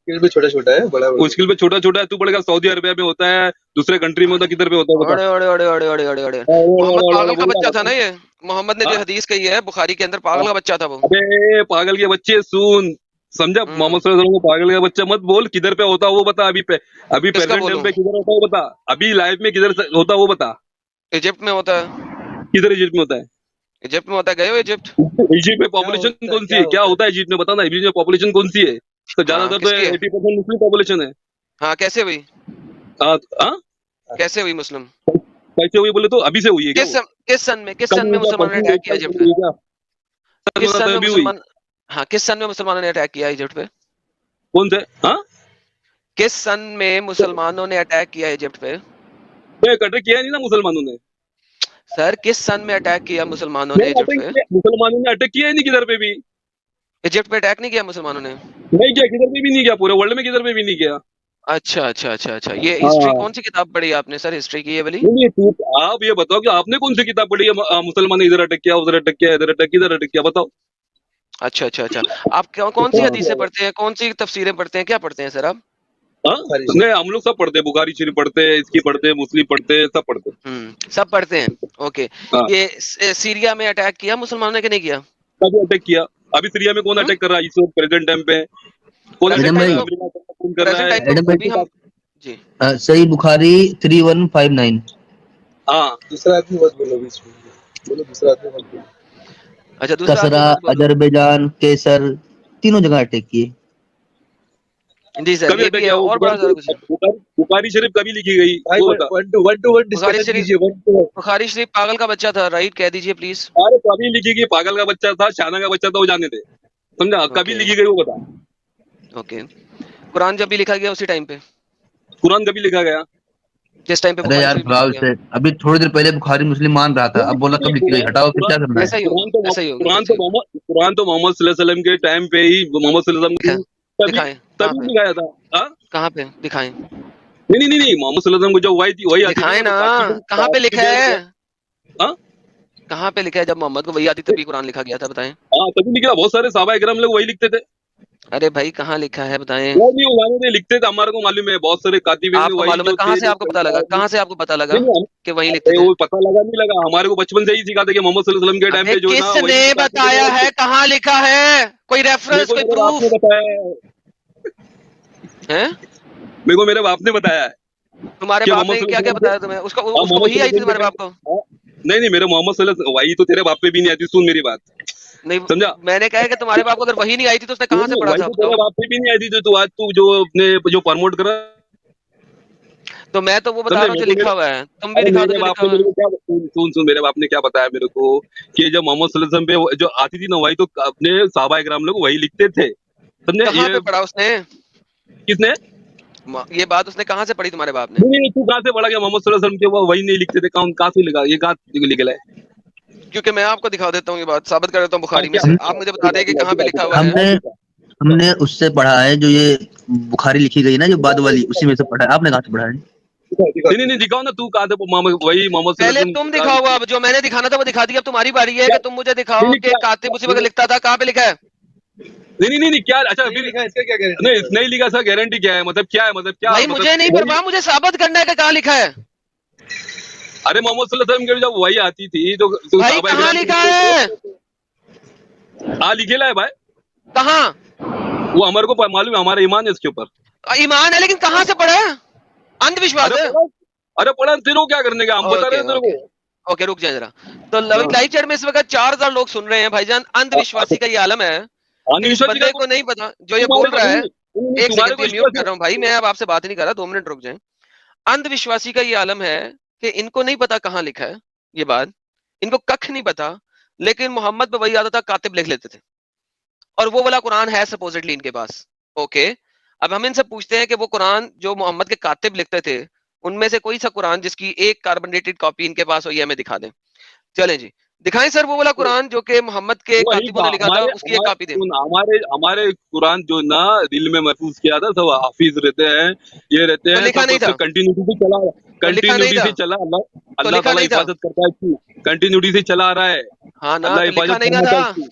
स्किल पे छोटा छोटा है, बड़ा वो स्किल पे छोटा छोटा है, तू पढ़ेगा सऊदी अरबिया में होता है, दूसरे कंट्री में होता है, किधर पे होता है बता। अरे अरे अरे अरे अरे अरे अरे मोहम्मद पागल का बच्चा था ना ये, मोहम्मद ने जो हदीस कही है बुखारी के अंदर, पागल का बच्चा था वो। अबे पागल के बच्चे सुन, समझा, मोहम्मद सल्लल्लाहु अलैहि वसल्लम को पागल का बच्चा मत बोल, किधर पे होता वो बता, अभी किसका प्रेजेंट टाइम बोलूं? पे किधर होता वो बता, अभी लाइफ में किधर होता वो बता। इजिप्ट में होता है। किधर इजिप्ट में होता है? इजिप्ट में होता है, गए हो इजिप्ट? इजिप्ट में पॉपुलेशन कौन सी है, क्या होता है इजिप्ट में, बता ना, इजिप्ट में पॉपुलेशन कौन सी है? तो ज्यादातर तो किसकी है? 80% मुस्लिम पॉपुलेशन है। हाँ, कैसे हुई? हाँ कैसे हुई मुस्लिम? कैसे हुई बोले तो अभी से हुई है क्या वो? किस सन में मुसलमानों ने अटैक किया इजिप्ट पे? किस सन में अभी हुई? मुसलमान, हाँ किस सन में मुसलमानों ने अटैक किया इजिप्ट पे? कौन से? हाँ किस सन में मुसलमानों ने अटैक किया इजिप्ट पे? अटैक किया नहीं ना मुसलमानों ने सर किस सन में अटैक किया मुसलमानों ने इजिप्ट पे? मुसलमानों ने अटैक किया ही नहीं किधर पे भी, इजिप्ट पे अटैक नहीं किया मुसलमानों ने? नहीं किया, किधर पे भी नहीं किया, पूरे वर्ल्ड में किधर पे भी नहीं किया। अच्छा अच्छा अच्छा अच्छा, ये हिस्ट्री कौन सी किताब पढ़ी आपने सर, हिस्ट्री की ये वाली? नहीं तू आप ये बताओ कि आपने कौन सी किताब पढ़ी है, मुसलमान ने इधर अटैक किया, उधर अटैक किया, इधर अटैक किधर अटैक किया, बताओ। अच्छा अच्छा अच्छा, आप कौन सी हदीसें पढ़ते हैं, कौन सी तफसीरें पढ़ते हैं, क्या पढ़ते हैं सर आप? नहीं हम लोग सब पढ़ते हैं, बुखारी शरीफ पढ़ते हैं, इसकी पढ़ते हैं, मुस्लिम पढ़ते हैं, सब पढ़ते हैं। सब पढ़ते हैं, ओके। ये सीरिया में अटैक किया मुसलमानों ने कि नहीं किया? कभी अटैक किया, अभी सीरिया में कौन अटैक कर रहा है इस वक्त प्रेजेंट टाइम पे? कौन अटैक कर रहा है? जी सही बुखारी 3159। हाँ दूसरा आदमी मत बोलो बीच में, बोलो दूसरा आदमी मत बोलो। अच्छा दूसरा कसरा, अजरबैजान, केसर, तीनों जगह अटैक किए। जी सर, ये भी है और बड़ा ज़्यादा कुछ। बुखारी शरीफ कभी लिखी गई? बुखारी शरीफ पागल का बच्चा था, राइट, कह दीजिए प्लीज। अरे कभी लिखी गई, पागल का बच्चा था, शाना का बच्चा था, वो जाने दे, समझा, कभी लिखी गई वो बता। ओके, कुरान जब भी लिखा गया उसी टाइम पे? कुरान कभी लिखा गया? किस टाइम पे? अरे यार भाव से अभी थोड़ी देर पहले बुखारी मुस्लिम मान रहा था, अब बोला कब लिखी गई, हटाओ फिर क्या करना है। ऐसा ही होगा। कुरान तो मोहम्मद सल्लल्लाहु अलैहि वसल्लम के टाइम पे ही, मोहम्मद सल्लल्लाहु अलैहि वसल्लम तभी लिखाया था। कहाँ पे दिखाएं? नहीं मोहम्मद सल्लल्लाहु अलैहि वसल्लम को जब वही थी वही दिखाएं ना, कहाँ पे लिखा है? कहाँ पे लिखा है जब मोहम्मद को वही आती तभी कुरान लिखा गया था, बताएं। हाँ तभी लिखा, बहुत सारे सहाबा इकराम लोग वही लिखते थे। अरे भाई कहाँ लिखा है बताएं। वो भी उन्होंने लिखते थे, हमारे को मालूम है, बहुत सारे कातिब आपको मालूम है? कहाँ से आपको पता लगा, कहाँ से आपको पता लगा कि वही लिखते थे? वो पता लगा नहीं लगा, हमारे को बचपन से ही सिखाते कि मोहम्मद सल्लल्लाहु अलैहि वसल्लम के टाइम पे जो ना, किसने बताया है, कहाँ लिखा है, कोई रेफरेंस, कोई प्रूफ है? मेरे को मेरे बाप ने बताया है। तुम्हारे बाप ने क्या क्या बताया तुम्हें? उसको वही आई थी तुम्हारे बाप को? नहीं मेरे मोहम्मद सल्लल्लाहु वही तो तेरे बाप पे भी नहीं आती, सुन मेरी बात, नहीं समझा। मैंने कहा कि तुम्हारे बाप को अगर वही नहीं आई थी तो उसने कहाँ से पढ़ा था? तेरे बाप पे भी नहीं आई थी, तो तू आज तू जो अपने जो प्रमोट कर रहा, तो मैं तो वो बता रहा हूँ जो लिखा हुआ है, तुम भी दिखा दो जो लिखा हुआ है। सुन मेरे बाप ने क्या बताया मेरे को कि जब मोहम्मद सल्लल्लाहु अलैहि वसल्लम पे जो आती थी ना, वही तो अपने सहाबा इकराम लोग वही लिखते थे, समझे। कहाँ पे पढ़ा उसने? किसने ये बात उसने कहाँ से पढ़ी तुम्हारे बाप ने? नहीं तू कहाँ से पढ़ा गया मोहम्मद सल्लल्लाहु अलैहि वसल्लम के वो वही नहीं लिखते थे, कहाँ से लिखा, ये कहाँ लिखा है? क्योंकि मैं आपको दिखा देता हूँ, ये बात साबित कर देता हूँ बुखारी में से, आप मुझे बता दें कि कहाँ पे लिखा हुआ है। हमने उससे पढ़ा है जो ये बुखारी लिखी गई ना, जो बाद वाली, उसी में से पढ़ा है। आपने कहाँ से पढ़ा है? नहीं दिखाओ ना, तू कहाँ से वही मोहम्मद पहले तुम दिखाओ, अब जो मैंने दिखाना था वो दिखा दिया, अब तुम्हारी बारी है कि तुम मुझे दिखाओ कि कातिब उसी वक्त लिखता था, कहाँ पे लिखा है? नहीं क्या, अच्छा फिर लिखा, इसका क्या गारंटी? नहीं लिखा सर, गारंटी क्या है, मतलब क्या है, मतलब क्या भाई मुझे नहीं परवाह, मुझे साबित करना है कि कहाँ लिखा है। अरे मोहम्मद सल्लल्लाहु अलैहि वसल्लम की जब वही आती थी तो भाई कहाँ लिखा है? हाँ लिखेला है भाई, कहाँ? वो हमारे को मालूम है, हमारा ईमान है इसके ऊपर। ईमान है, लेकिन कहाँ से पढ़ा है? अंधविश्वास है। अरे पढ़ा तेरे को क्या करने का, हम बता रहे हैं तेरे को। ओके रुक जाए जरा। तो लाइव चैट में इस वक्त 4000 लोग सुन रहे हैं भाईजान, अंधविश्वासी का ये आलम है। इस बंदे को नहीं पता जो ये बोल रहा है। एक सेकंड म्यूट कर रहा हूँ भाई, मैं अब आपसे बात नहीं कर रहा, 2 मिनट रुक जाए। अंधविश्वासी का ये आलम है कि इनको नहीं पता कहाँ लिखा है ये बात, इनको कख नहीं पता, लेकिन मोहम्मद पे वही आता था, कातिब लिख लेते थे, और वो वाला कुरान है सपोजिटली इनके पास। ओके, अब हम इनसे पूछते हैं कि वो कुरान जो मोहम्मद के कातिब लिखते थे, उनमें से कोई सा कुरान जिसकी एक कार्बन डेटेड कॉपी इनके पास हो, ये हमें दिखा दें। चलें जी, दिखाएं सर वो वाला कुरान जो कि मोहम्मद के वही कातिबों ने लिखा था, हमारे उसकी एक कॉपी दें। हमारे हमारे कुरान जो ना दिल में महफूज किया था, सब हाफिज रहते हैं, ये रहते तो हैं, लिखा नहीं था, कंटिन्यूटी से चला, तो लिखा नहीं था, चला। अल्लाह तो अल्लाह लिखा ताला नहीं था। हिफाजत करता है इसकी, कंटिन्यूटी से चला आ रहा है। हाँ ना, अल्लाह तो लिखा हिफाजत नहीं ना करना था। चाहती है।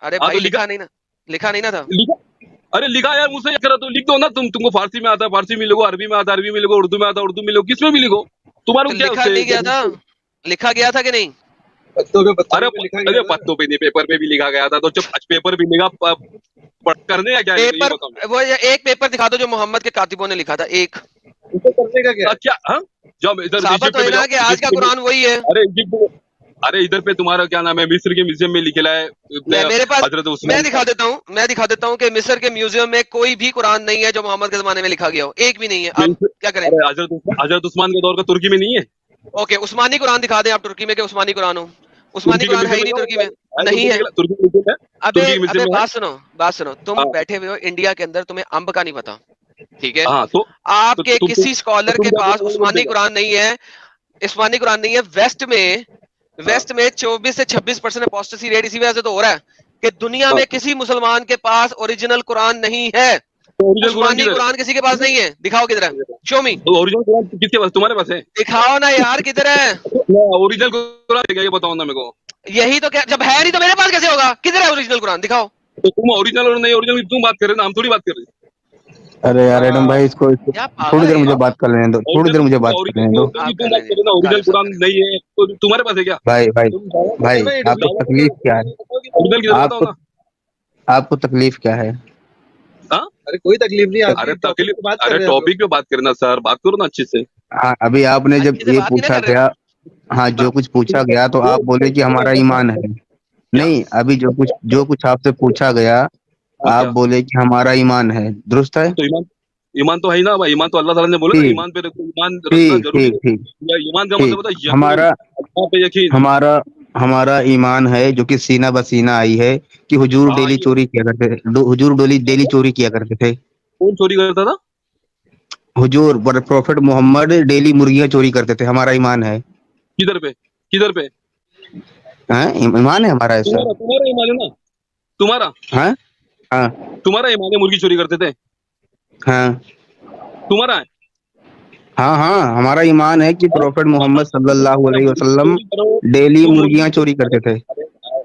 अरे हाँ भाई तो लिखा नहीं ना, लिखा नहीं ना था। लिखा, अरे लिखा यार, मुझसे ये करा तो लिख दो ना, तुमको फारसी में आता है फारसी में लिखो, अरबी में आता है अरबी में लिखो, उर्दू में आता है उर्दू में लिखो, किसमें भी लिखो, तुम्हारा तो क्या लिखा उससे। नहीं गया था, लिखा गया था कि नहीं? अरे पत्तों पे नहीं, पेपर पे भी लिखा गया था, तो जब पेपर भी लिखा करने या क्या है, ये पेपर, बताओ। वो एक पेपर दिखा दो जो मोहम्मद के कातिबों ने लिखा था, एक। करने का क्या? हाँ, जब इधर साबित इजिप्ट हो में ना जाओ, कि आज का कुरान वही है। अरे इजिप्ट, अरे इधर पे तुम्हारा क्या नाम है, मिस्र के म्यूजियम में लिखा है मेरे पास, हजरत मैं उस्मान। दिखा देता हूँ कि मिस्र के म्यूजियम में कोई भी कुरान नहीं है जो मोहम्मद के जमाने में लिखा गया हो, एक भी नहीं है। अब क्या करें? अरे हजरत उस्मान के दौर का तुर्की में नहीं है। ओके, उस्मानी कुरान दिखा दें आप तुर्की में, कि उस्मानी कुरान हो। उस्मानी कुरान है ही नहीं तुर्की में, नहीं है। अबे बात सुनो, तुम बैठे हुए हो इंडिया के अंदर, तुम्हें अम्ब का नहीं पता, ठीक है? आपके किसी स्कॉलर के पास उस्मानी कुरान नहीं है, उस्मानी कुरान नहीं है। वेस्ट में 24 से 26% अपोस्टेसी रेट इसी वजह से तो हो रहा है कि दुनिया में किसी मुसलमान के पास ओरिजिनल कुरान नहीं है। उस्मानी कुरान किसी के पास नहीं है, दिखाओ किधर है, शो मी। ओरिजिनल कुरान किसके पास, तुम्हारे पास है? दिखाओ ना यार, किधर है ओरिजिनल कुरान, ये बताओ ना मेरे को। यही तो क्या, जब है नहीं तो मेरे पास कैसे होगा? किधर है ओरिजिनल कुरान, दिखाओ। तो तुम ओरिजिनल और नहीं ओरिजिनल तुम बात कर रहे हो ना, हम थोड़ी बात कर रहे हैं। अरे यार एडम भाई, इसको थोड़ी देर मुझे बात कर लेने दो, थोड़ी देर मुझे बात कर लेने दो। ओरिजिनल कुरान नहीं है तो तुम्हारे पास है क्या? भाई आपको तकलीफ क्या है? आपको तकलीफ क्या है? अरे कोई तकलीफ नहीं। अरे तकलीफ, अरे टॉपिक पे बात करना सर, बात करो ना अच्छे से। हाँ, अभी आपने जब ये पूछा गया, हाँ जो कुछ पूछा गया तो आप बोले कि हमारा ईमान है। नहीं, अभी जो कुछ आपसे पूछा गया, आप बोले कि हमारा ईमान है, दुरुस्त है? तो ईमान तो है ही ना भाई, ईमान तो अल्लाह ताला ने बोला ना, ईमान पे रखो, ईमान रखना जरूरी है। ईमान का मतलब होता है हमारा अल्लाह पे यकीन। हमारा ईमान है जो कि सीना बसीना आई है कि हुजूर डेली चोरी किया करते थे, हुजूर डेली चोरी किया करते थे। कौन चोरी करता था? हुजूर प्रॉफेट मोहम्मद डेली मुर्गियां चोरी करते थे, हमारा ईमान है। किधर पे? हाँ, ईमान है हमारा ऐसा। तुम्हारा ईमान है ना, तुम्हारा? हाँ, तुम्हारा ईमान है मुर्गी चोरी करते थे? हाँ, तुम्हारा है? हाँ, हमारा ईमान है कि प्रॉफेट मोहम्मद सल्लल्लाहु अलैहि वसल्लम डेली मुर्गियां चोरी करते थे।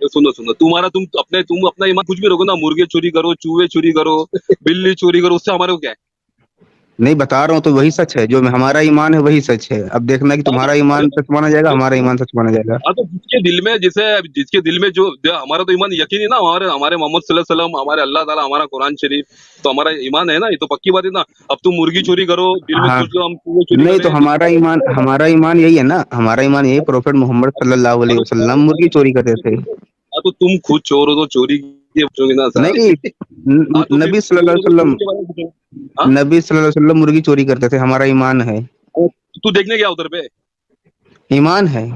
सुनो, तुम अपना ईमान कुछ भी रखो ना, मुर्गे चोरी करो, चूहे चोरी करो, बिल्ली चोरी करो, उससे हमारे को क्या है? नहीं, बता रहा हूँ तो वही सच है, जो हमारा ईमान है वही सच है। अब देखना कि तुम्हारा ईमान सच माना जाएगा, हमारा ईमान सच माना जाएगा। हाँ, तो जिसके दिल में जो हमारा तो ईमान यकीन है ना, हमारे मोहम्मद सल्लल्लाहु अलैहि वसल्लम, हमारे अल्लाह ताला, हमारा कुरान शरीफ, तो हमारा ईमान है ना, ये तो पक्की बात है ना। अब तुम मुर्गी चोरी करो, दिल में सोच लो हम चोरी नहीं, तो हमारा ईमान यही है ना, हमारा ईमान यही, प्रॉफेट मोहम्मद सल्लल्लाहु अलैहि वसल्लम मुर्गी चोरी करते थे। तो तुम खुद चोर हो तो चोरी की बचोगे ना सर। नहीं, नबी सल्लल्लाहु अलैहि वसल्लम मुर्गी चोरी करते थे, हमारा ईमान है। तू देखने गया उधर पे? ईमान है।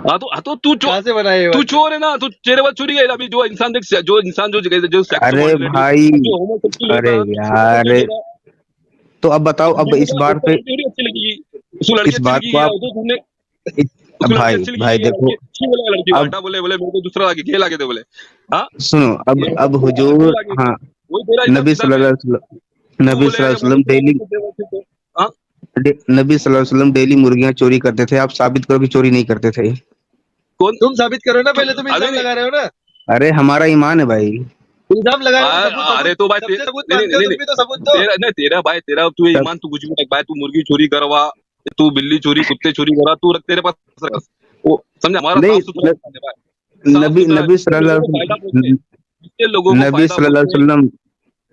हाँ तो तू चोर है ना, तू तेरे बाद चोरी गया। अभी जो इंसान जो अरे भाई, अरे यार, तो अब बताओ, अब इस बात पे, इस बात को आप, भाई देखो, अब बोले मेरे को दूसरा आगे खेल आगे दे बोले। हाँ सुनो, अब हुजूर, हाँ, नबी सल्लल्लाहु अलैहि वसल्लम डेली मुर्गियां चोरी करते थे। आप साबित करो कि चोरी नहीं करते थे। कौन? तुम साबित करो ना, पहले तुम इल्जाम लगा रहे हो ना। अरे हमारा ईमान है भाई, इल्जाम लगा रहे हो। अरे तो भाई तेरा भाई, तेरा तू ईमान, तू कुछ भी भाई, तू मुर्गी चोरी करवा, तू बिल्ली चोरी, कुत्ते चोरी करा, तू तेरे पास वो समझा, हमारा नबी सल्लल्लाहु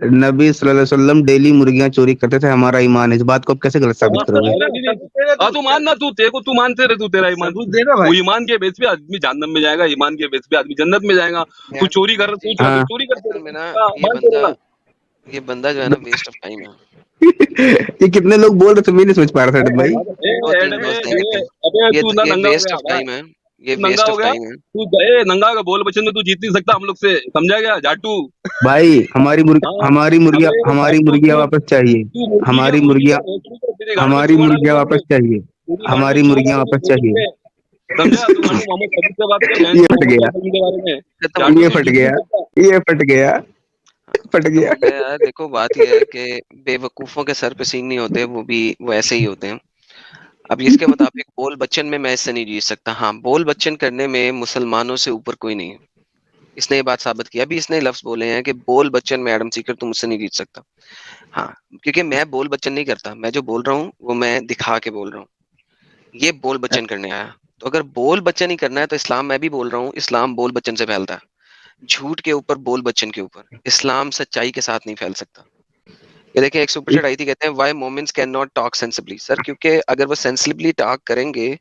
अलैहि वसल्लम डेली मुर्गियां चोरी करते थे, हमारा ईमान है। इस बात को आप कैसे गलत साबित करोगे? तू मानना, तू मानते रहे, तू तेरा ईमान, वो ईमान के बेस पे आदमी जहन्नम में जाएगा, ईमान के बेस पे आदमी जन्नत में जाएगा। तू चोरी कर, चोरी करते, ये बंदा जो है ना वेस्ट ऑफ टाइम है। ये कितने लोग बोल रहे थे, मैं नहीं समझ पा रहा था भाई। ये वेस्ट ऑफ टाइम है, ये वेस्ट ऑफ टाइम है। तू नंगा का बोल बच्चन में तू जीत नहीं सकता हम लोग से, समझा गया जाटू? भाई हमारी मुर्गियां वापस चाहिए, हमारी मुर्गियां वापस चाहिए, हमारी मुर्गियां वापस चाहिए। समझा? तू जानो मोहम्मद सलीम से बात कर, ये फट गया, मोहम्मद सलीम के बारे में खत्म जानो ये हो फट गया गया, ये फट गया, फट खत्म गया। हो गया यार। देखो बात ये है कि बेवकूफों के सर पे सींग नहीं होते, वो ऐसे ही होते हैं। अब इसके मुताबिक बोल बच्चन में मैं इससे नहीं जीत सकता। हाँ, बोल बच्चन करने में मुसलमानों से ऊपर कोई नहीं है। इसने ये बात साबित किया। अभी इसने लफ्ज बोले हैं कि बोल बच्चन में एडम सीकर तुम मुझसे नहीं जीत सकता। हाँ, क्योंकि मैं बोल बच्चन नहीं करता, मैं जो बोल रहा हूँ वो मैं दिखा के बोल रहा हूँ। ये बोल बच्चन करने आया। तो अगर बोल बच्चन ही करना है तो इस्लाम, मैं भी बोल रहा हूँ, इस्लाम बोल बच्चन से फैलता है, झूठ के ऊपर, बोल बच्चन के ऊपर। इस्लाम सच्चाई के साथ नहीं फैल सकता। ये देखिए एक सुपर चैट आई थी, कहते हैं why moments can not talk sensibly. Sir क्योंकि अगर वो सेंसिबली टॉक करेंगे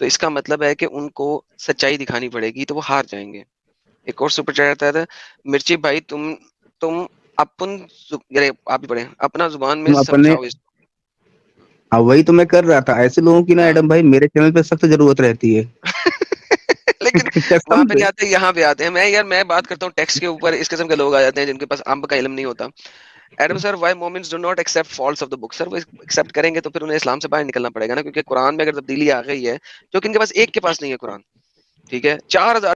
तो इसका मतलब है कि उनको सच्चाई दिखानी पड़ेगी, तो वो हार जाएंगे। एक और सुपर चैट आता था, मिर्ची भाई तुम अपन अरे आप ही पढ़े, अपना जुबान में तुम अपने, समझाओ इसको। हाँ वही तो मैं कर रहा था। ऐसे लोगों की ना एडम भाई मेरे चैनल पे सख्त जरूरत रहती है। लेकिन कसम वहां पे नहीं से। आते, यहाँ पे आते हैं। मैं बात करता हूँ टेक्स्ट के ऊपर, इस किस्म के लोग आ जाते हैं जिनके पास अंब का इल्म नहीं होता। Adam sir, why moments do not accept faults of the book. Sir वो एक्सेप्ट करेंगे तो फिर उन्हें इस्लाम से बाहर निकलना पड़ेगा ना, क्योंकि कुरान में अगर तब्दीली आ गई है, जो कि इनके पास एक के पास नहीं है कुरान, ठीक है, 4000